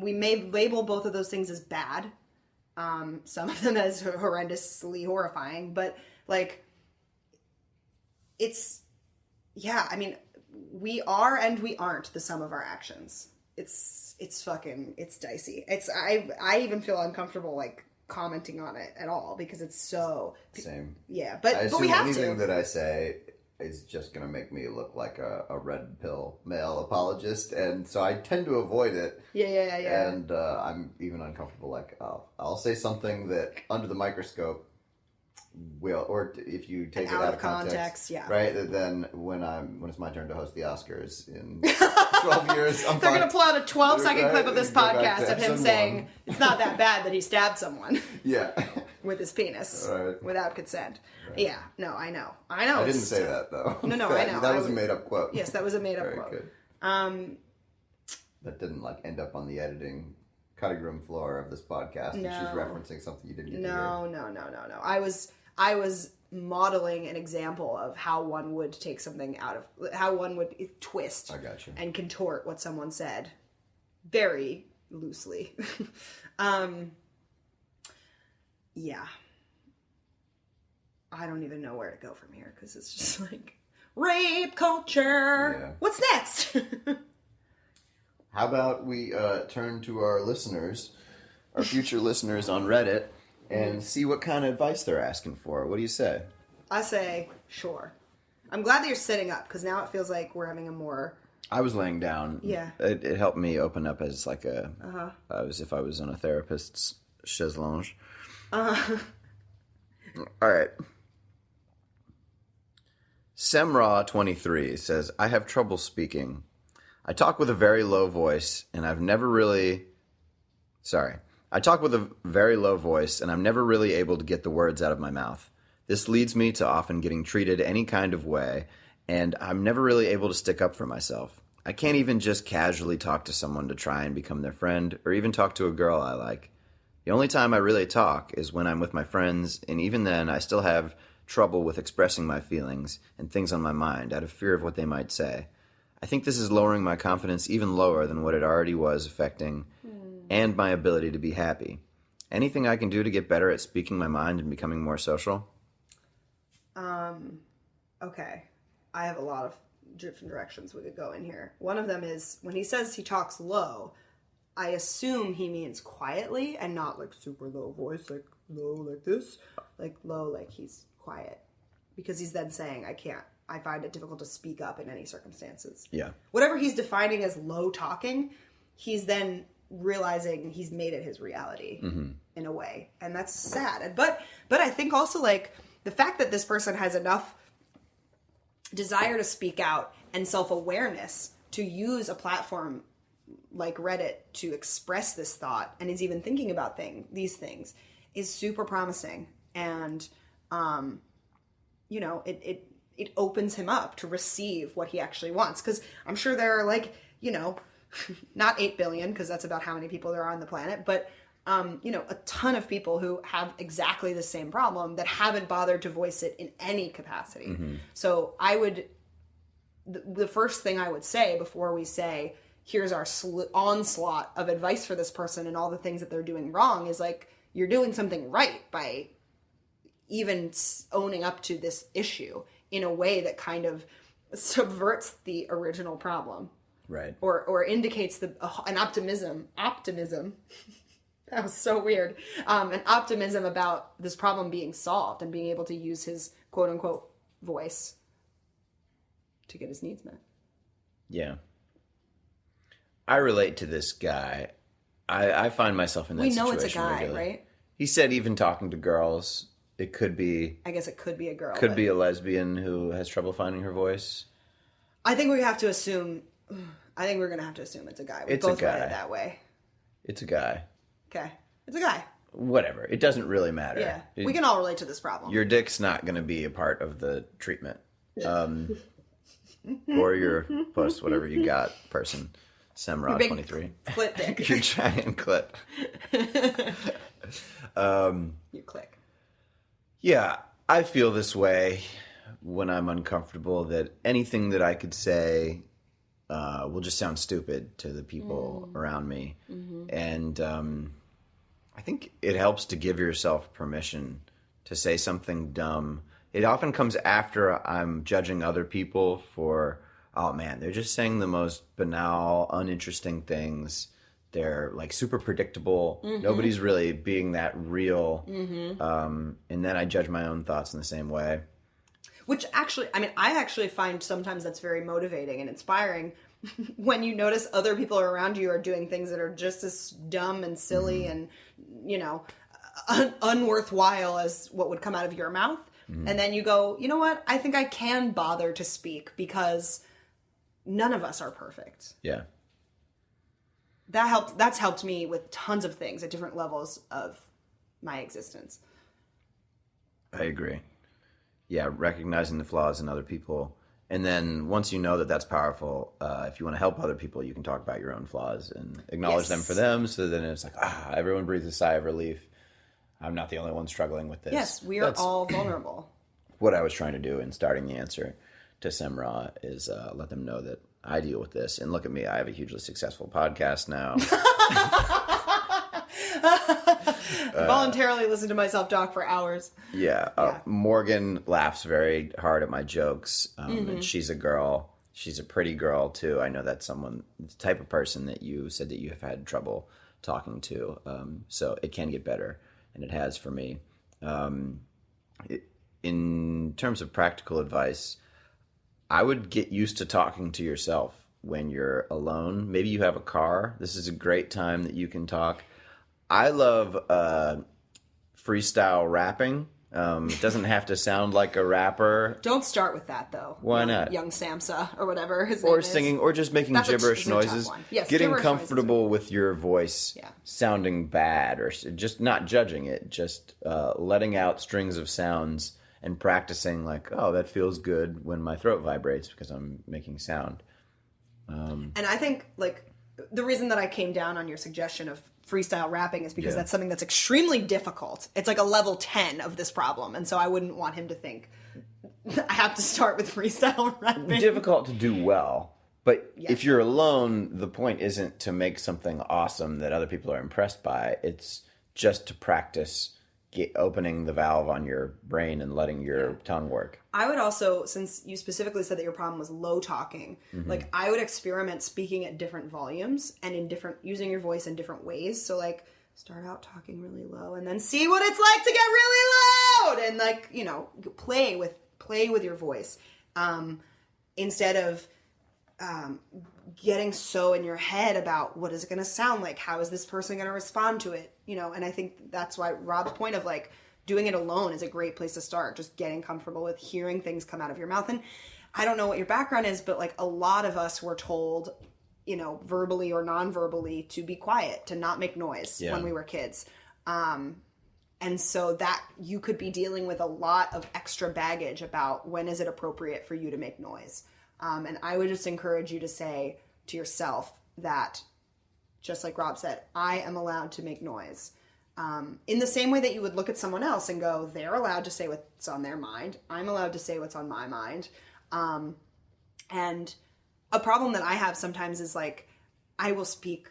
We may label both of those things as bad. Some of them as horrendously horrifying, but we are and we aren't the sum of our actions. It's dicey. I even feel uncomfortable commenting on it at all because it's so Same. yeah. I But assume we have anything to. that I say is just going to make me look like a red pill male apologist, and so I tend to avoid it. Yeah. And I'm even uncomfortable. I'll say something that under the microscope will, or if you take it out of context, yeah. right? Then when it's my turn to host the Oscars in 12 years, I'm They're fine. going to pull out a 12-second Right, clip of this go back podcast to of him episode saying one. it's not that bad that he stabbed someone Yeah. with his penis Right. without consent. Right. Yeah, no, I know. I didn't say that though. No, In I fact, know. That I was a would- made-up quote. Yes, that was a made-up Very quote. good. That didn't end up on the editing cutting room floor of this podcast. And she's No. referencing something you didn't get to hear. No. I was modeling an example of how one would take something out of how one would twist I got you. and contort what someone said very loosely. Yeah. I don't even know where to go from here because it's just rape culture. Yeah. What's next? How about we turn to our listeners, our future listeners on Reddit, and see what kind of advice they're asking for. What do you say? I say, sure. I'm glad that you're sitting up because now it feels like we're having a more... I was laying down. Yeah. It helped me open up as as if I was on a therapist's chaise lounge. All right. Semra23 says, I have trouble speaking. I talk with a very low voice, and I'm never really able to get the words out of my mouth. This leads me to often getting treated any kind of way, and I'm never really able to stick up for myself. I can't even just casually talk to someone to try and become their friend, or even talk to a girl I like. The only time I really talk is when I'm with my friends, and even then I still have trouble with expressing my feelings and things on my mind out of fear of what they might say. I think this is lowering my confidence even lower than what it already was affecting, and my ability to be happy. Anything I can do to get better at speaking my mind and becoming more social? Okay. I have a lot of different directions we could go in here. One of them is when he says he talks low, I assume he means quietly and not super low voice, low like this. Low like he's quiet. Because he's then saying, I find it difficult to speak up in any circumstances. Yeah. Whatever he's defining as low talking, he's then realizing he's made it his reality in a way. And that's sad. But I think also the fact that this person has enough desire to speak out and self-awareness to use a platform like Reddit to express this thought and is even thinking about these things is super promising. And, it opens him up to receive what he actually wants. Because I'm sure there are not 8 billion, because that's about how many people there are on the planet, but a ton of people who have exactly the same problem that haven't bothered to voice it in any capacity. Mm-hmm. So the first thing I would say before we say, here's our onslaught of advice for this person and all the things that they're doing wrong is you're doing something right by even owning up to this issue in a way that kind of subverts the original problem, Right. or indicates an optimism. That was so weird. An optimism about this problem being solved and being able to use his quote unquote voice to get his needs met. Yeah. I relate to this guy. I find myself in that We situation. know it's a guy, regularly. right? He said even talking to girls, it could be I guess it could be a girl. could but be a lesbian who has trouble finding her voice. I think we have to assume. I think we're gonna have to assume it's a guy. We It's a both read guy. it that way. It's a guy. Okay, it's a guy. Whatever. It doesn't really matter. Yeah, we can all relate to this problem. Your dick's not going to be a part of the treatment. Or your puss, whatever you got, person. Semrod big 23. Clit dick. Your giant clip. You click. Yeah, I feel this way when I'm uncomfortable that anything that I could say will just sound stupid to the people around me. And I think it helps to give yourself permission to say something dumb. It often comes after I'm judging other people for, oh man, they're just saying the most banal, uninteresting things. They're like super predictable. Nobody's really being that real. And then I judge my own thoughts in the same way. Which actually, I mean, I actually find sometimes that's very motivating and inspiring when you notice other people around you are doing things that are just as dumb and silly and, you know, unworthwhile as what would come out of your mouth. And then you go, you know what? I think I can bother to speak because none of us are perfect. Yeah. That's helped me with tons of things at different levels of my existence. I agree. Yeah, recognizing the flaws in other people. And then once you know that that's powerful, if you want to help other people, you can talk about your own flaws and acknowledge them for them. So then it's like, everyone breathes a sigh of relief. I'm not the only one struggling with this. Yes, we are all vulnerable. What I was trying to do in starting the answer to Semra is let them know that I deal with this. And look at me, I have a hugely successful podcast now. I voluntarily listen to myself talk for hours. Yeah. Morgan laughs very hard at my jokes. And she's a girl. She's a pretty girl, too. I know that's the type of person that you said that you have had trouble talking to. So it can get better, and it has for me. In terms of practical advice, I would get used to talking to yourself when you're alone. Maybe you have a car. This is a great time that you can talk. I love freestyle rapping. It doesn't have to sound like a rapper. Don't start with that, though. Why not? Young Samsa, or whatever his Or name singing, is. or just making That's gibberish a tough noises. one. Yes, Getting gibberish comfortable with your voice Yeah. sounding bad, or just not judging it, just letting out strings of sounds and practicing like, oh, that feels good when my throat vibrates because I'm making sound. And I think, like, the reason that I came down on your suggestion of freestyle rapping is because that's something that's extremely difficult. It's like a level 10 of this problem. And so I wouldn't want him to think I have to start with freestyle rapping. Difficult to do well, but if you're alone, the point isn't to make something awesome that other people are impressed by. It's just to practice opening the valve on your brain and letting your tongue work. I would also, since you specifically said that your problem was low talking, like I would experiment speaking at different volumes and using your voice in different ways. So like start out talking really low and then see what it's like to get really loud and like, you know, play with your voice. Instead of getting so in your head about what is it going to sound like? How is this person going to respond to it? You know, and I think that's why Rob's point of like doing it alone is a great place to start. Just getting comfortable with hearing things come out of your mouth. And I don't know what your background is, but like a lot of us were told, you know, verbally or non-verbally to be quiet, to not make noise when we were kids. And so that you could be dealing with a lot of extra baggage about when is it appropriate for you to make noise. And I would just encourage you to say to yourself that, just like Rob said, I am allowed to make noise. In the same way that you would look at someone else and go, they're allowed to say what's on their mind. I'm allowed to say what's on my mind. And a problem that I have sometimes is like, I will speak,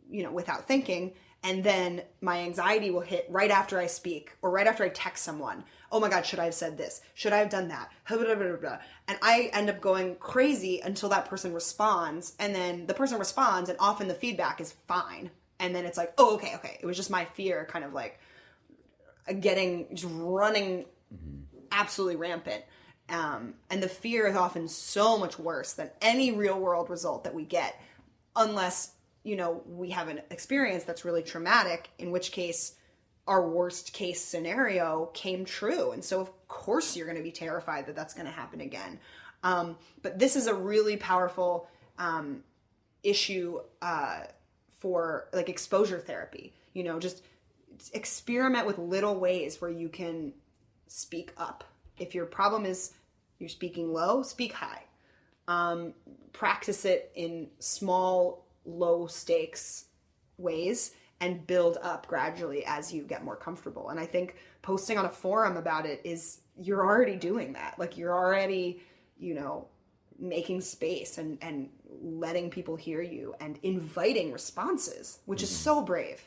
you know, without thinking. And then my anxiety will hit right after I speak or right after I text someone. oh my God, should I have said this? Should I have done that? Blah, blah, blah, blah. And I end up going crazy until that person responds. And then the person responds, and often the feedback is fine. And then it's like, oh, okay. It was just my fear kind of like just running absolutely rampant. And the fear is often so much worse than any real world result that we get, unless, we have an experience that's really traumatic, in which case our worst case scenario came true. And so of course you're going to be terrified that that's going to happen again. But this is a really powerful issue for like exposure therapy. Just experiment with little ways where you can speak up. If your problem is you're speaking low, speak high. Practice it in small, low stakes ways and build up gradually as you get more comfortable. And I think posting on a forum about it you're already doing that. Like you're already, making space and letting people hear you and inviting responses, which is so brave.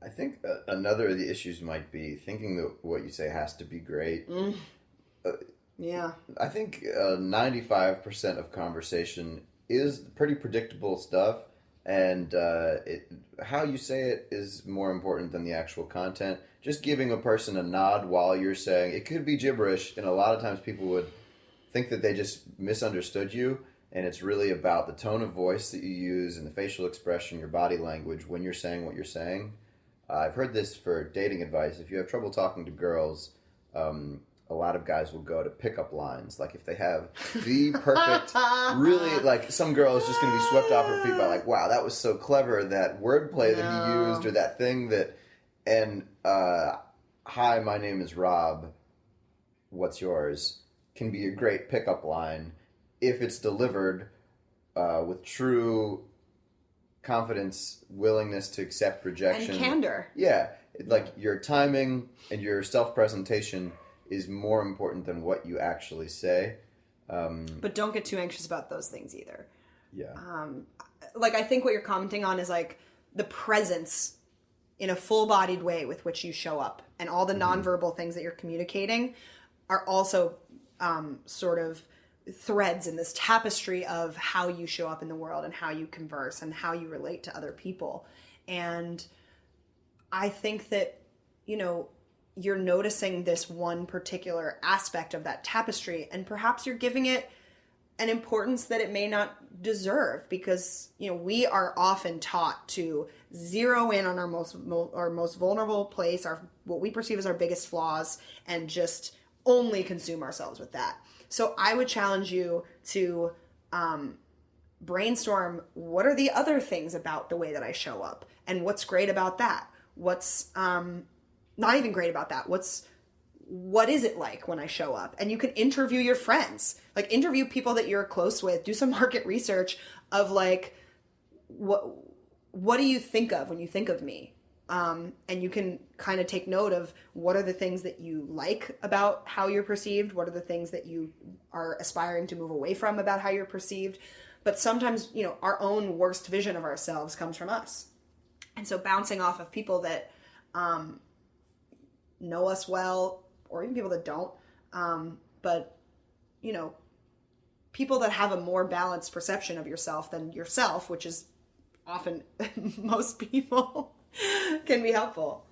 I think another of the issues might be thinking that what you say has to be great. Yeah. I think 95% of conversation is pretty predictable stuff, and how you say it is more important than the actual content. Just giving a person a nod while you're saying it could be gibberish, and a lot of times people would think that they just misunderstood you, and it's really about the tone of voice that you use and the facial expression, your body language when you're saying what you're saying. I've heard this for dating advice. If you have trouble talking to girls, a lot of guys will go to pickup lines. Like if they have the perfect, really, like some girl is just going to be swept off her feet by like, wow, that was so clever, that wordplay that he used, or that thing that, and hi, my name is Rob, what's yours, can be a great pickup line if it's delivered with true confidence, willingness to accept rejection. And candor. Yeah. Like your timing and your self-presentation is more important than what you actually say. But don't get too anxious about those things either. Yeah. I think what you're commenting on is like the presence in a full-bodied way with which you show up, and all the nonverbal things that you're communicating are also sort of threads in this tapestry of how you show up in the world and how you converse and how you relate to other people. And I think that, you're noticing this one particular aspect of that tapestry, and perhaps you're giving it an importance that it may not deserve, because, we are often taught to zero in on our most vulnerable place, what we perceive as our biggest flaws, and just only consume ourselves with that. So I would challenge you to brainstorm, what are the other things about the way that I show up? And what's great about that? What's not even great about that? What is it like when I show up? And you can interview your friends, like interview people that you're close with, do some market research of like, what do you think of when you think of me? And you can kind of take note of what are the things that you like about how you're perceived, what are the things that you are aspiring to move away from about how you're perceived. But sometimes, our own worst vision of ourselves comes from us. And so bouncing off of people that know us well, or even people that don't, but, people that have a more balanced perception of yourself than yourself, which is often most people, can be helpful.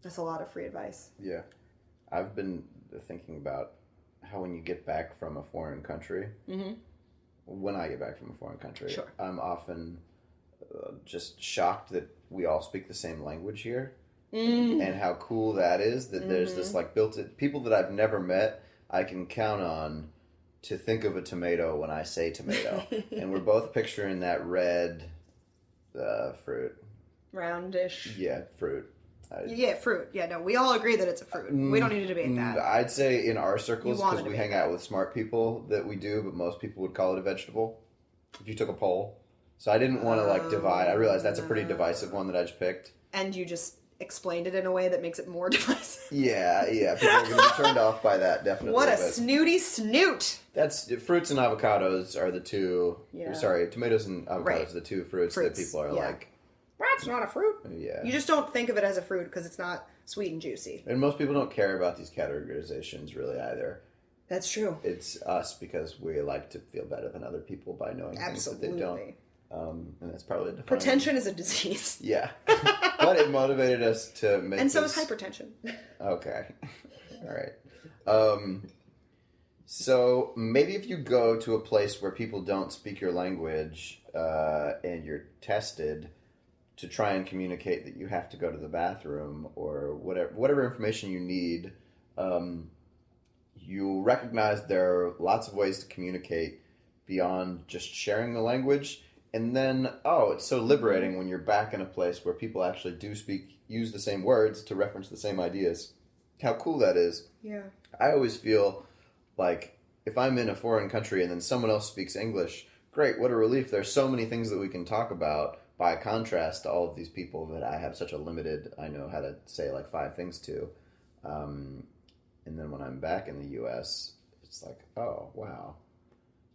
That's a lot of free advice. Yeah. I've been thinking about how when you get back from a foreign country, when I get back from a foreign country, Sure. I'm often just shocked that we all speak the same language here, and how cool that is, that there's this like built-in, people that I've never met, I can count on to think of a tomato when I say tomato. And we're both picturing that red fruit. Roundish. Yeah, fruit. Yeah, fruit. Yeah, no, we all agree that it's a fruit. We don't need to debate that. I'd say in our circles, You wanna because we debate hang out with smart people, that we do, but most people would call it a vegetable. If you took a poll. So I didn't want to like divide. I realized that's a pretty divisive one that I just picked. And you just explained it in a way that makes it more divisive. Yeah. People are going to be turned off by that, definitely. What a snooty snoot! That's fruits and avocados are the two. Yeah. Sorry, tomatoes and avocados are the two fruits that people are like. That's not a fruit. Yeah. You just don't think of it as a fruit because it's not sweet and juicy. And most people don't care about these categorizations really either. That's true. It's us because we like to feel better than other people by knowing things that they don't. And that's probably a defining... Pretension is a disease. Yeah. But it motivated us to make And so is hypertension. Okay. All right. So maybe if you go to a place where people don't speak your language and you're tested to try and communicate that you have to go to the bathroom or whatever information you need, you'll recognize there are lots of ways to communicate beyond just sharing the language. And then, it's so liberating when you're back in a place where people actually do use the same words to reference the same ideas. How cool that is. Yeah. I always feel like if I'm in a foreign country and then someone else speaks English, great, what a relief. There's so many things that we can talk about by contrast to all of these people that I have such a limited, I know how to say like 5 things to. And then when I'm back in the U.S., it's like, oh, wow.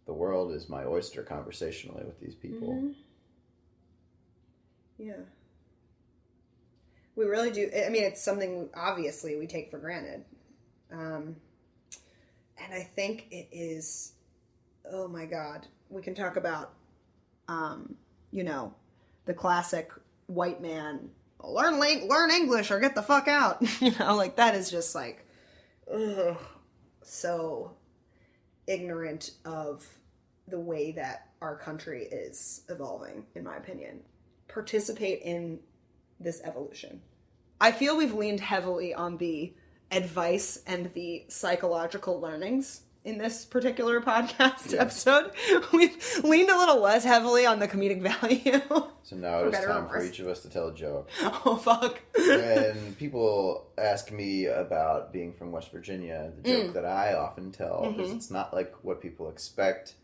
The world is my oyster conversationally with these people. Mm-hmm. Yeah. We really do. I mean, it's something obviously we take for granted. And I think it is, oh my God, we can talk about, the classic white man, learn English or get the fuck out. Like that is just like, ugh, so ignorant of the way that our country is evolving, in my opinion. Participate in this evolution. I feel we've leaned heavily on the advice and the psychological learnings in this particular podcast episode. We've leaned a little less heavily on the comedic value. So now it's time for each of us to tell a joke. Oh, fuck. When people ask me about being from West Virginia, the joke that I often tell is it's not like what people expect.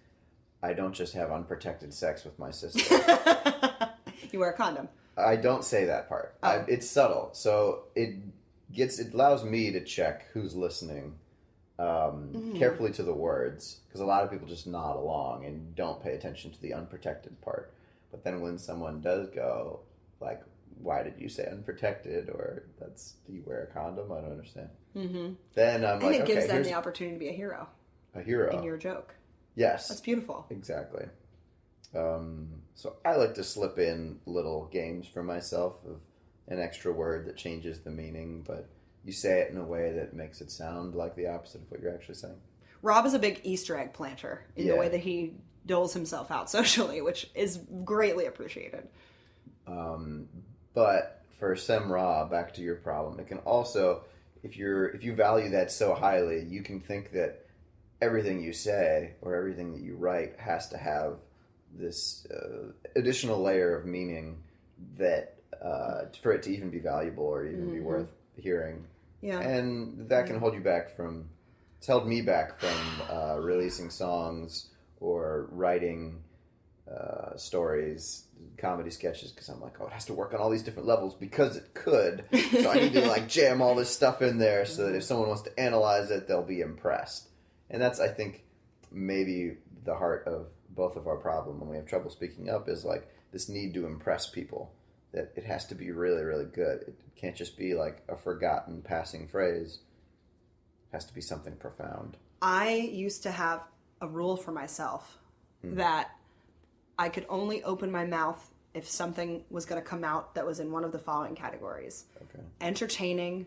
I don't just have unprotected sex with my sister. You wear a condom. I don't say that part. Oh. It's subtle. So it allows me to check who's listening carefully to the words, because a lot of people just nod along and don't pay attention to the unprotected part. But then when someone does go, like, why did you say unprotected? Or do you wear a condom? I don't understand. Mm-hmm. Then I'm like, it gives them the opportunity to be a hero. A hero. In your joke. Yes. That's beautiful. Exactly. So I like to slip in little games for myself of an extra word that changes the meaning, but you say it in a way that makes it sound like the opposite of what you're actually saying. Rob is a big Easter egg planter in the way that he doles himself out socially, which is greatly appreciated. But for Sem Ra, back to your problem, it can also, if you value that so highly, you can think that everything you say or everything that you write has to have this additional layer of meaning that for it to even be valuable or even be worth hearing. Yeah. And that can hold you back from, it's held me back from releasing songs or writing stories, comedy sketches, because I'm like, it has to work on all these different levels because it could. So I need to like jam all this stuff in there so that if someone wants to analyze it, they'll be impressed. And that's, I think, maybe the heart of both of our problem when we have trouble speaking up is like this need to impress people, that it has to be really, really good. It can't just be like a forgotten passing phrase. It has to be something profound. I used to have a rule for myself that I could only open my mouth if something was going to come out that was in one of the following categories. Okay. Entertaining,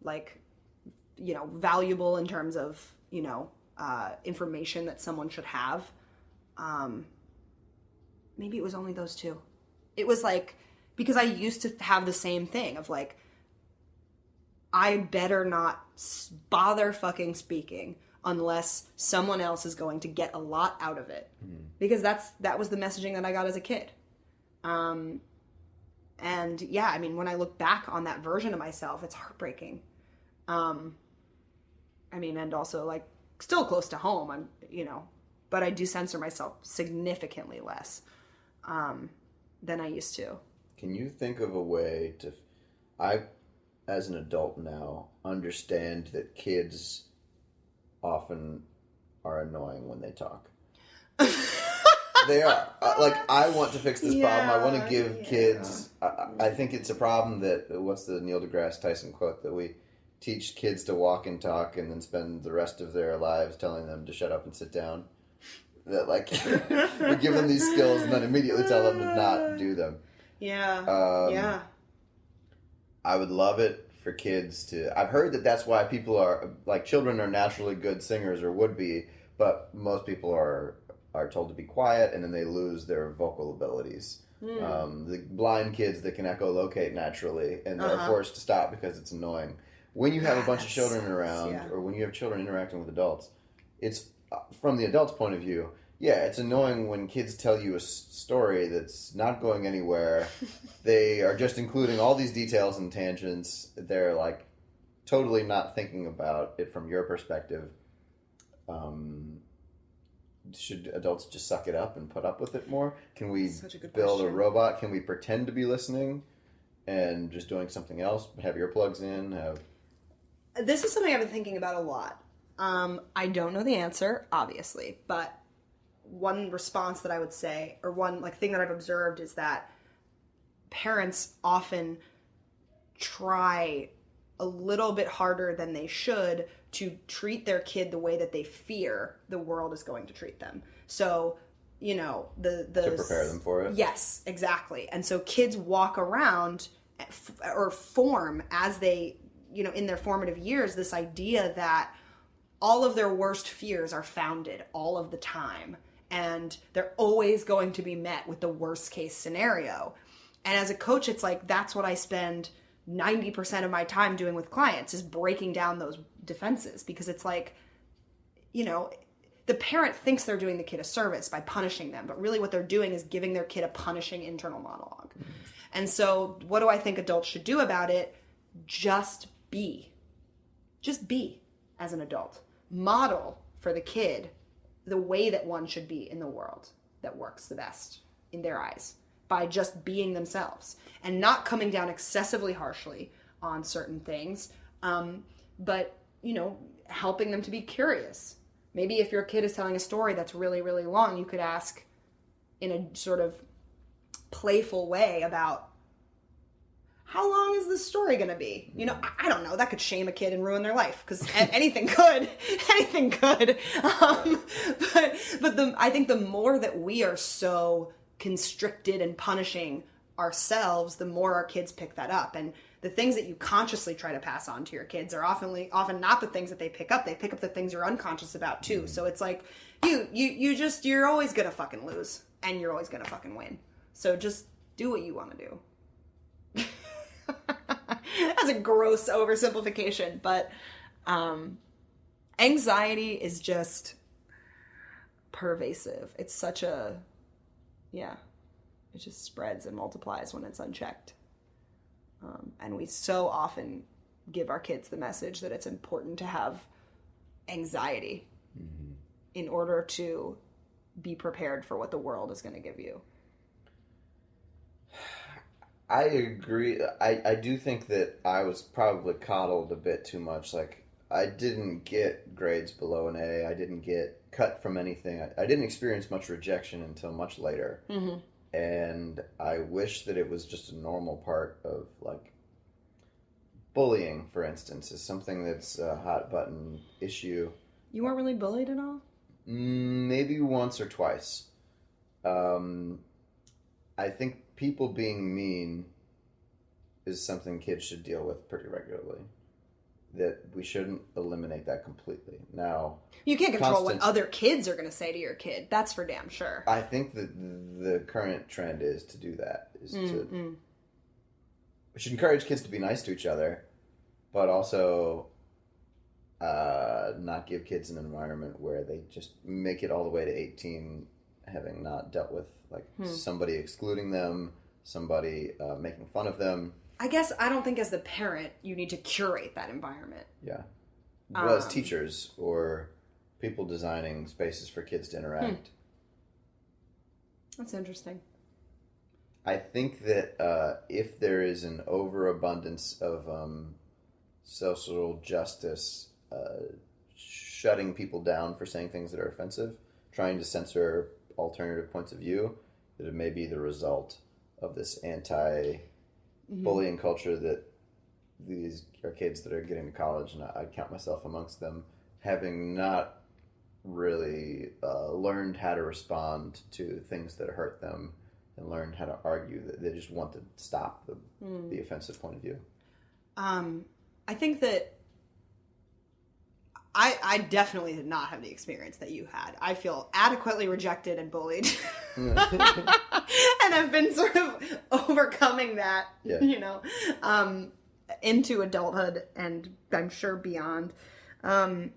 like, valuable in terms of, information that someone should have. Maybe it was only those two. It was like, because I used to have the same thing of like, I better not bother fucking speaking unless someone else is going to get a lot out of it. Because that was the messaging that I got as a kid. And yeah, I mean, when I look back on that version of myself, it's heartbreaking. And also like still close to home, but I do censor myself significantly less than I used to. Can you think of a way to... I, as an adult now, understand that kids often are annoying when they talk. They are. Like, I want to fix this problem. I want to Yeah, give kids... I think it's a problem that... What's the Neil deGrasse Tyson quote? That we teach kids to walk and talk and then spend the rest of their lives telling them to shut up and sit down. That, like, we give them these skills and then immediately tell them to not do them. Yeah. Yeah. I would love it for kids to... I've heard that that's why people are... Like, children are naturally good singers or would be, but most people are told to be quiet and then they lose their vocal abilities. The blind kids that can echolocate naturally and they're forced to stop because it's annoying. When you have a bunch of children around or when you have children interacting with adults, it's... From the adult's point of view, yeah, it's annoying when kids tell you a story that's not going anywhere. They are just including all these details and tangents. They're, like, totally not thinking about it from your perspective. Should adults just suck it up and put up with it more? Can we build a robot? Can we pretend to be listening and just doing something else? Have earplugs in? This is something I've been thinking about a lot. I don't know the answer, obviously, but one response that I would say, or one thing that I've observed is that parents often try a little bit harder than they should to treat their kid the way that they fear the world is going to treat them. So, to prepare them for it? Yes, exactly. And so kids walk around or form as they, in their formative years, this idea that all of their worst fears are founded all of the time. And they're always going to be met with the worst case scenario. And as a coach, it's like, that's what I spend 90% of my time doing with clients, is breaking down those defenses. Because it's like, the parent thinks they're doing the kid a service by punishing them. But really what they're doing is giving their kid a punishing internal monologue. And so what do I think adults should do about it? Just be. Just be as an adult. Model for the kid the way that one should be in the world that works the best in their eyes by just being themselves and not coming down excessively harshly on certain things, but, helping them to be curious. Maybe if your kid is telling a story that's really, really long, you could ask in a sort of playful way about, how long is this story going to be? I don't know. That could shame a kid and ruin their life because anything could. Anything could. But I think the more that we are so constricted and punishing ourselves, the more our kids pick that up. And the things that you consciously try to pass on to your kids are often not the things that they pick up. They pick up the things you're unconscious about too. So it's like you're always going to fucking lose and you're always going to fucking win. So just do what you want to do. That's a gross oversimplification, but anxiety is just pervasive. It's such it just spreads and multiplies when it's unchecked. And we so often give our kids the message that it's important to have anxiety in order to be prepared for what the world is going to give you. I agree. I do think that I was probably coddled a bit too much. Like, I didn't get grades below an A. I didn't get cut from anything. I didn't experience much rejection until much later. Mm-hmm. And I wish that it was just a normal part of, like, bullying, for instance, is something that's a hot button issue. You weren't really bullied at all? Maybe once or twice. I think people being mean is something kids should deal with pretty regularly. That we shouldn't eliminate that completely. Now, you can't control what other kids are going to say to your kid. That's for damn sure. I think that the current trend is to do that. We should encourage kids to be nice to each other, but also not give kids an environment where they just make it all the way to 18 having not dealt with somebody excluding them, somebody making fun of them. I guess I don't think as the parent you need to curate that environment. Yeah. Well, as teachers or people designing spaces for kids to interact. That's interesting. I think that if there is an overabundance of social justice, shutting people down for saying things that are offensive, trying to censor alternative points of view, that it may be the result of this anti-bullying culture that these are kids that are getting to college, and I count myself amongst them, having not really learned how to respond to things that hurt them and learned how to argue. That they just want to stop the offensive point of view. I think that I definitely did not have the experience that you had. I feel adequately rejected and bullied. And I've been sort of overcoming that, into adulthood and I'm sure beyond. And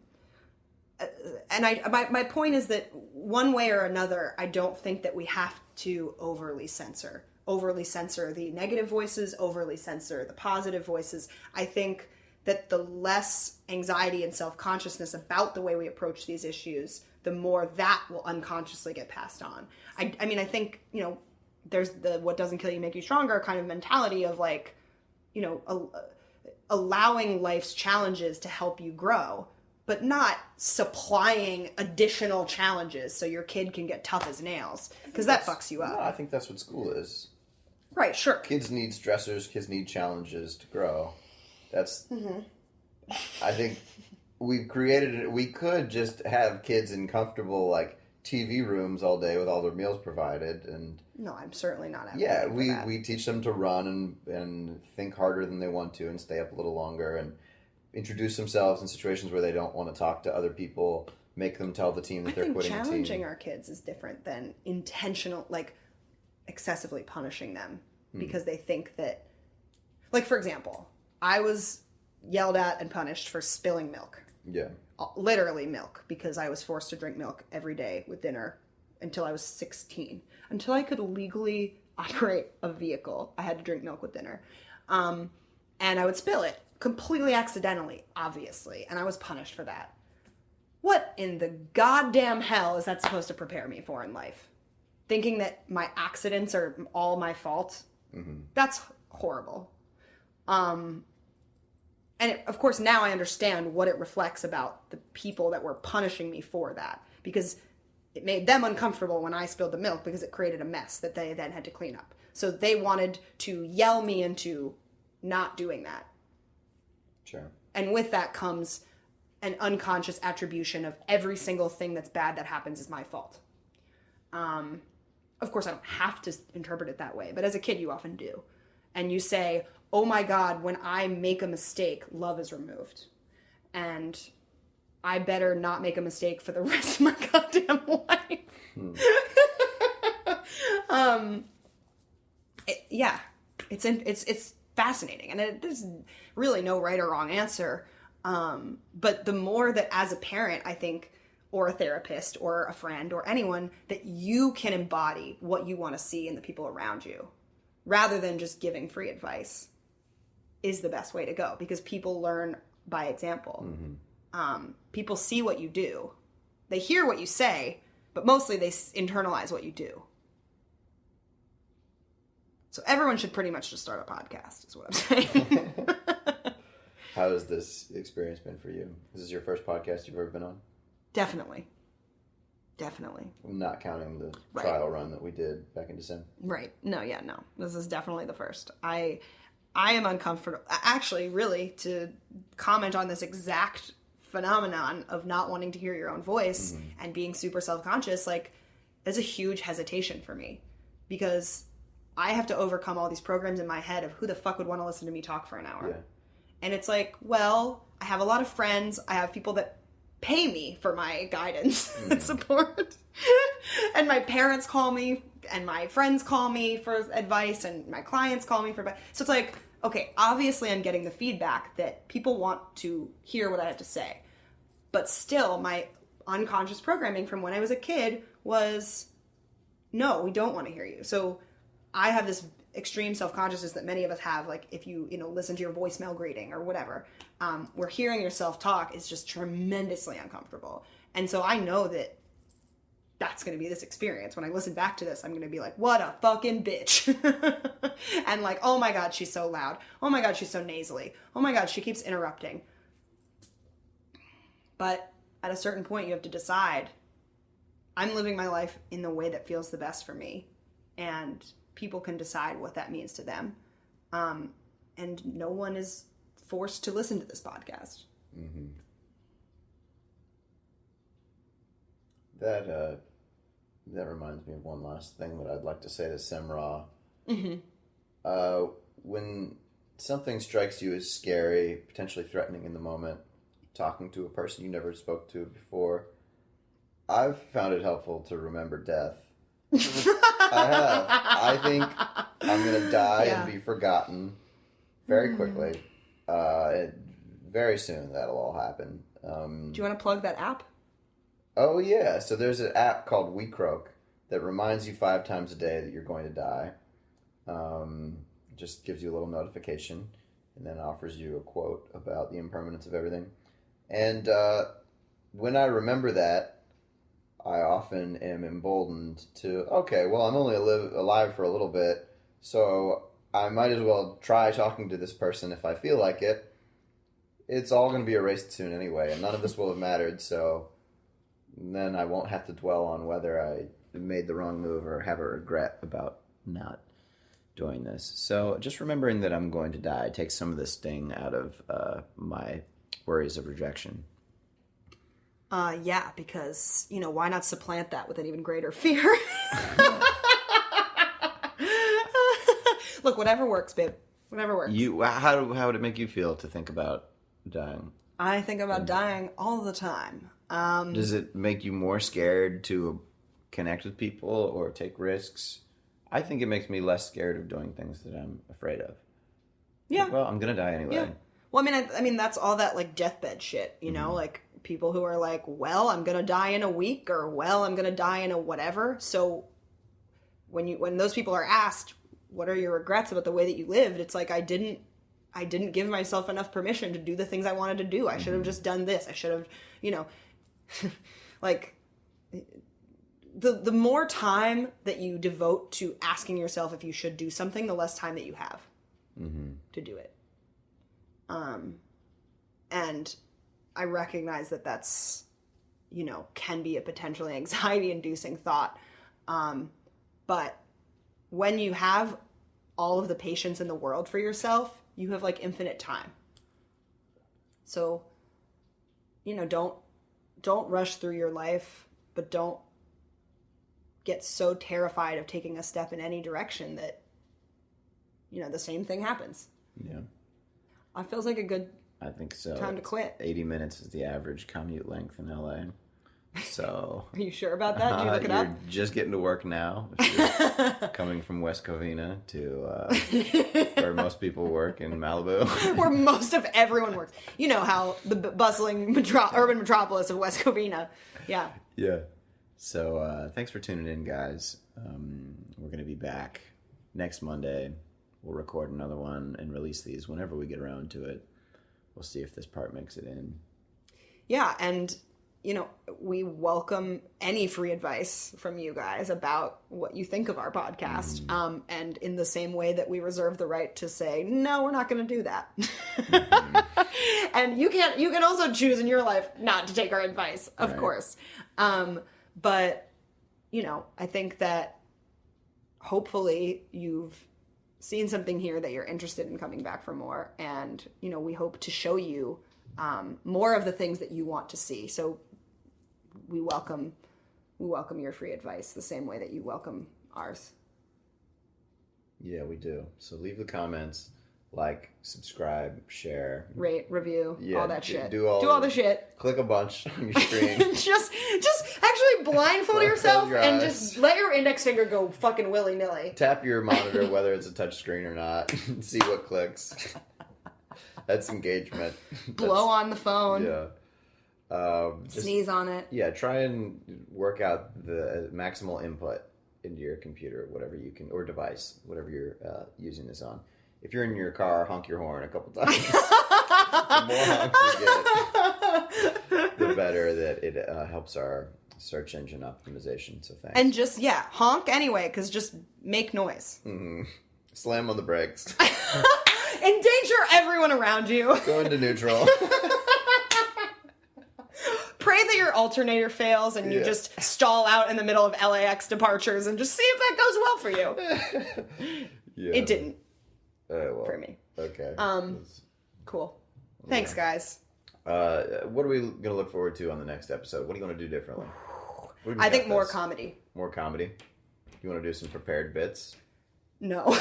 my point is that one way or another, I don't think that we have to overly censor the negative voices, overly censor the positive voices. I think that the less anxiety and self-consciousness about the way we approach these issues, the more that will unconsciously get passed on. I mean, I think, there's the what doesn't kill you make you stronger kind of mentality of like, allowing life's challenges to help you grow, but not supplying additional challenges so your kid can get tough as nails, because that fucks you up. No, I think that's what school is. Right, sure. Kids need stressors, kids need challenges to grow. That's, I think we've created it. We could just have kids in comfortable, like, TV rooms all day with all their meals provided. And no, I'm certainly not advocating for that. We teach them to run and think harder than they want to and stay up a little longer and introduce themselves in situations where they don't want to talk to other people, make them tell the team that they're quitting the team. Challenging our kids is different than intentional, like, excessively punishing them because they think that, like, for example, I was yelled at and punished for spilling milk. Yeah. Literally milk, because I was forced to drink milk every day with dinner until I was 16. Until I could legally operate a vehicle, I had to drink milk with dinner. And I would spill it completely accidentally, obviously, and I was punished for that. What in the goddamn hell is that supposed to prepare me for in life? Thinking that my accidents are all my fault? That's horrible. And of course, now I understand what it reflects about the people that were punishing me for that, because it made them uncomfortable when I spilled the milk because it created a mess that they then had to clean up. So they wanted to yell me into not doing that. Sure. And with that comes an unconscious attribution of every single thing that's bad that happens is my fault. Of course, I don't have to interpret it that way, but as a kid, you often do. And you say, oh my God, when I make a mistake, love is removed. And I better not make a mistake for the rest of my goddamn life. It's fascinating. And there's really no right or wrong answer. But the more that as a parent, I think, or a therapist or a friend or anyone, that you can embody what you want to see in the people around you, rather than just giving free advice, is the best way to go, because people learn by example. People see what you do. They hear what you say, but mostly they internalize what you do. So everyone should pretty much just start a podcast, is what I'm saying. How has this experience been for you? Is this your first podcast you've ever been on? Definitely. Not counting the trial run that we did back in December. Right. No. This is definitely the first. I am uncomfortable. Actually, really, to comment on this exact phenomenon of not wanting to hear your own voice and being super self-conscious, like, there's a huge hesitation for me, because I have to overcome all these programs in my head of who the fuck would want to listen to me talk for an hour. Yeah. And it's like, well, I have a lot of friends. I have people that pay me for my guidance and support. And my parents call me, and my friends call me for advice, and my clients call me for advice. So it's like, okay, obviously I'm getting the feedback that people want to hear what I have to say. But still, my unconscious programming from when I was a kid was, no, we don't want to hear you. So I have this extreme self-consciousness that many of us have, like if you listen to your voicemail greeting or whatever, where hearing yourself talk is just tremendously uncomfortable. And so I know that that's going to be this experience. When I listen back to this, I'm going to be like, what a fucking bitch. And like, oh my God, she's so loud. Oh my God, she's so nasally. Oh my God, she keeps interrupting. But at a certain point, you have to decide, I'm living my life in the way that feels the best for me, and people can decide what that means to them. And no one is forced to listen to this podcast. Mm-hmm. That reminds me of one last thing that I'd like to say to Semra. Mm-hmm. When something strikes you as scary, potentially threatening in the moment, talking to a person you never spoke to before, I've found it helpful to remember death. I have. I think I'm going to die and be forgotten very quickly. Very soon that'll all happen. Do you want to plug that app? Oh, yeah. So there's an app called WeCroak that reminds you 5 times a day that you're going to die. Just gives you a little notification and then offers you a quote about the impermanence of everything. And when I remember that, I often am emboldened to, okay, well, I'm only alive for a little bit, so I might as well try talking to this person if I feel like it. It's all going to be erased soon anyway, and none of this will have mattered, so then I won't have to dwell on whether I made the wrong move or have a regret about not doing this. So just remembering that I'm going to die takes some of the sting out of my worries of rejection. Yeah, because, why not supplant that with an even greater fear? Look, whatever works, babe. Whatever works. How would it make you feel to think about dying? I think about dying all the time. Does it make you more scared to connect with people or take risks? I think it makes me less scared of doing things that I'm afraid of. Yeah. Like, well, I'm going to die anyway. Yeah. Well, I mean, that's all that, like, deathbed shit, like, people who are like, well, I'm going to die in a week, or, well, I'm going to die in a whatever. So when those people are asked, what are your regrets about the way that you lived? It's like, I didn't give myself enough permission to do the things I wanted to do. I should have just done this. I should have, like, the more time that you devote to asking yourself if you should do something, the less time that you have to do it. And I recognize that that's, can be a potentially anxiety-inducing thought. But when you have all of the patience in the world for yourself, you have, like, infinite time. So, don't rush through your life, but don't get so terrified of taking a step in any direction that, the same thing happens. Yeah. It feels like a good I think so. time to quit. 80 minutes is the average commute length in LA. So. Are you sure about that? Did you look it up? You're just getting to work now. If you're coming from West Covina to where most people work in Malibu. Where most of everyone works. You know how the bustling urban metropolis of West Covina. Yeah. Yeah. So thanks for tuning in, guys. We're going to be back next Monday. We'll record another one and release these whenever we get around to it. We'll see if this part makes it in. Yeah, and, we welcome any free advice from you guys about what you think of our podcast. And in the same way that we reserve the right to say, no, we're not going to do that. And you can also choose in your life not to take our advice, of course. But, I think that hopefully you've seen something here that you're interested in coming back for more. And, we hope to show you more of the things that you want to see. So we welcome your free advice the same way that you welcome ours. Yeah, we do. So leave the comments, like, subscribe, share, rate, review, all that shit. Do all the shit. Click a bunch on your screen. just actually blindfold yourself your and eyes. just let your index finger go fucking willy-nilly. Tap your monitor, whether it's a touch screen or not, and see what clicks. That's engagement. Blow on the phone. Yeah. Sneeze on it. Yeah, try and work out the maximal input into your computer, whatever you can, or device, whatever you're using this on. If you're in your car, honk your horn a couple times. The more honks you get, the better that it helps our search engine optimization. So thanks. And just, honk anyway, because just make noise. Mm-hmm. Slam on the brakes. Endanger everyone around you. Go into neutral. Pray pray that your alternator fails and you Yeah. just stall out in the middle of LAX departures and just see if that goes well for you. Yeah. It didn't Well, for me. Okay. Cool. Thanks, guys. What are we going to look forward to on the next episode? What do you want to do differently? What do you I think got more this? comedy. More comedy? You want to do some prepared bits? No.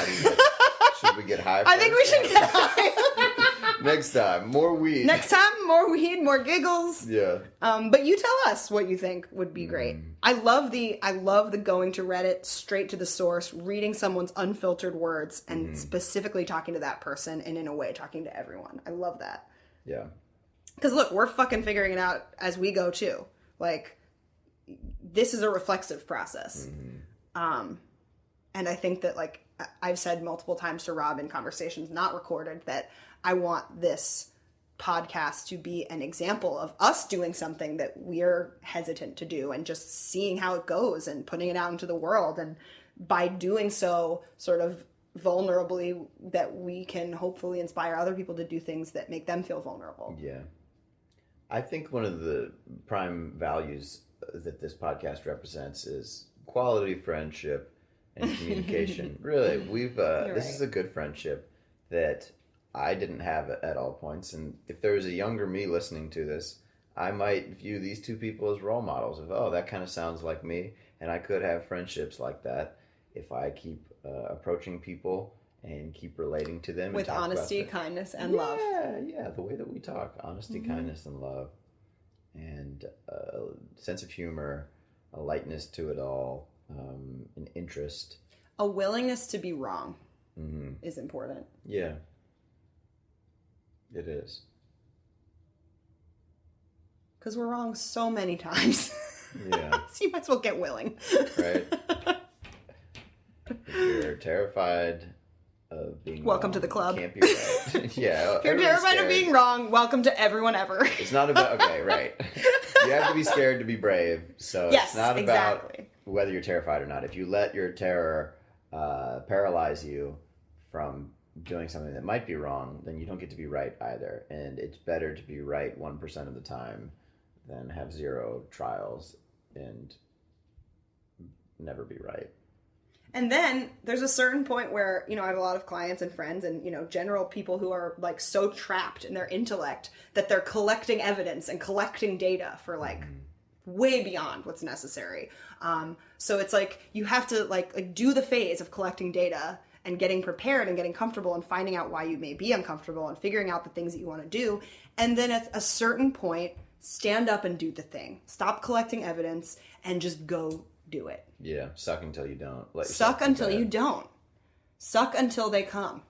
Should we get high? I think we first? should get high. Next time, more weed. Next time, more weed, more giggles. Yeah. But you tell us what you think would be great. I love the going to Reddit straight to the source, reading someone's unfiltered words, and specifically talking to that person, and in a way talking to everyone. I love that. Yeah. Because look, we're fucking figuring it out as we go too. Like, this is a reflexive process. And I think that, like, I've said multiple times to Rob in conversations not recorded that I want this podcast to be an example of us doing something that we're hesitant to do and just seeing how it goes and putting it out into the world. And by doing so, sort of vulnerably, that we can hopefully inspire other people to do things that make them feel vulnerable. Yeah. I think one of the prime values that this podcast represents is quality friendship and communication. Really, we've this is a good friendship that I didn't have at all points. And if there was a younger me listening to this, I might view these two people as role models of, oh, that kind of sounds like me. And I could have friendships like that if I keep approaching people and keep relating to them. With and talk honesty, about kindness, and love. Yeah, the way that we talk. Honesty, kindness, and love. And a sense of humor, a lightness to it all, an interest. A willingness to be wrong is important. Yeah. It is. Because we're wrong so many times. Yeah. So you might as well get willing. Right? If you're terrified of being Welcome wrong, to the club. You can't be right. Yeah. If you're everyone's terrified of scared. being wrong, welcome to everyone ever. It's not about, okay, right. You have to be scared to be brave. So Yes, it's not exactly. about whether you're terrified or not. If you let your terror paralyze you from doing something that might be wrong, then you don't get to be right either. And it's better to be right 1% of the time than have 0 trials and never be right. And then there's a certain point where, I have a lot of clients and friends and, general people who are like so trapped in their intellect that they're collecting evidence and collecting data for like way beyond what's necessary. So it's like you have to like do the phase of collecting data and getting prepared and getting comfortable and finding out why you may be uncomfortable and figuring out the things that you want to do. And then at a certain point, stand up and do the thing. Stop collecting evidence and just go do it. Yeah, suck until you don't. Let yourself Suck be until bad. you don't. Suck until they come.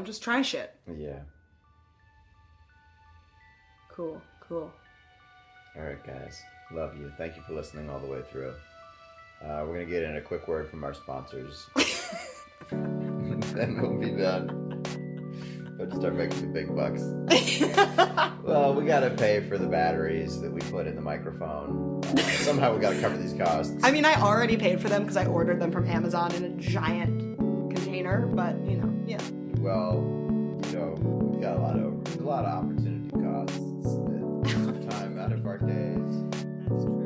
Just try shit. Yeah. Cool. All right, guys. Love you. Thank you for listening all the way through. We're going to get in a quick word from our sponsors. Then we'll be done. But to start making the big bucks. Well, we got to pay for the batteries that we put in the microphone. Somehow we got to cover these costs. I mean, I already paid for them because I ordered them from Amazon in a giant container, but, yeah. Well, we've got a lot of opportunity costs. Time out of our days. That's true.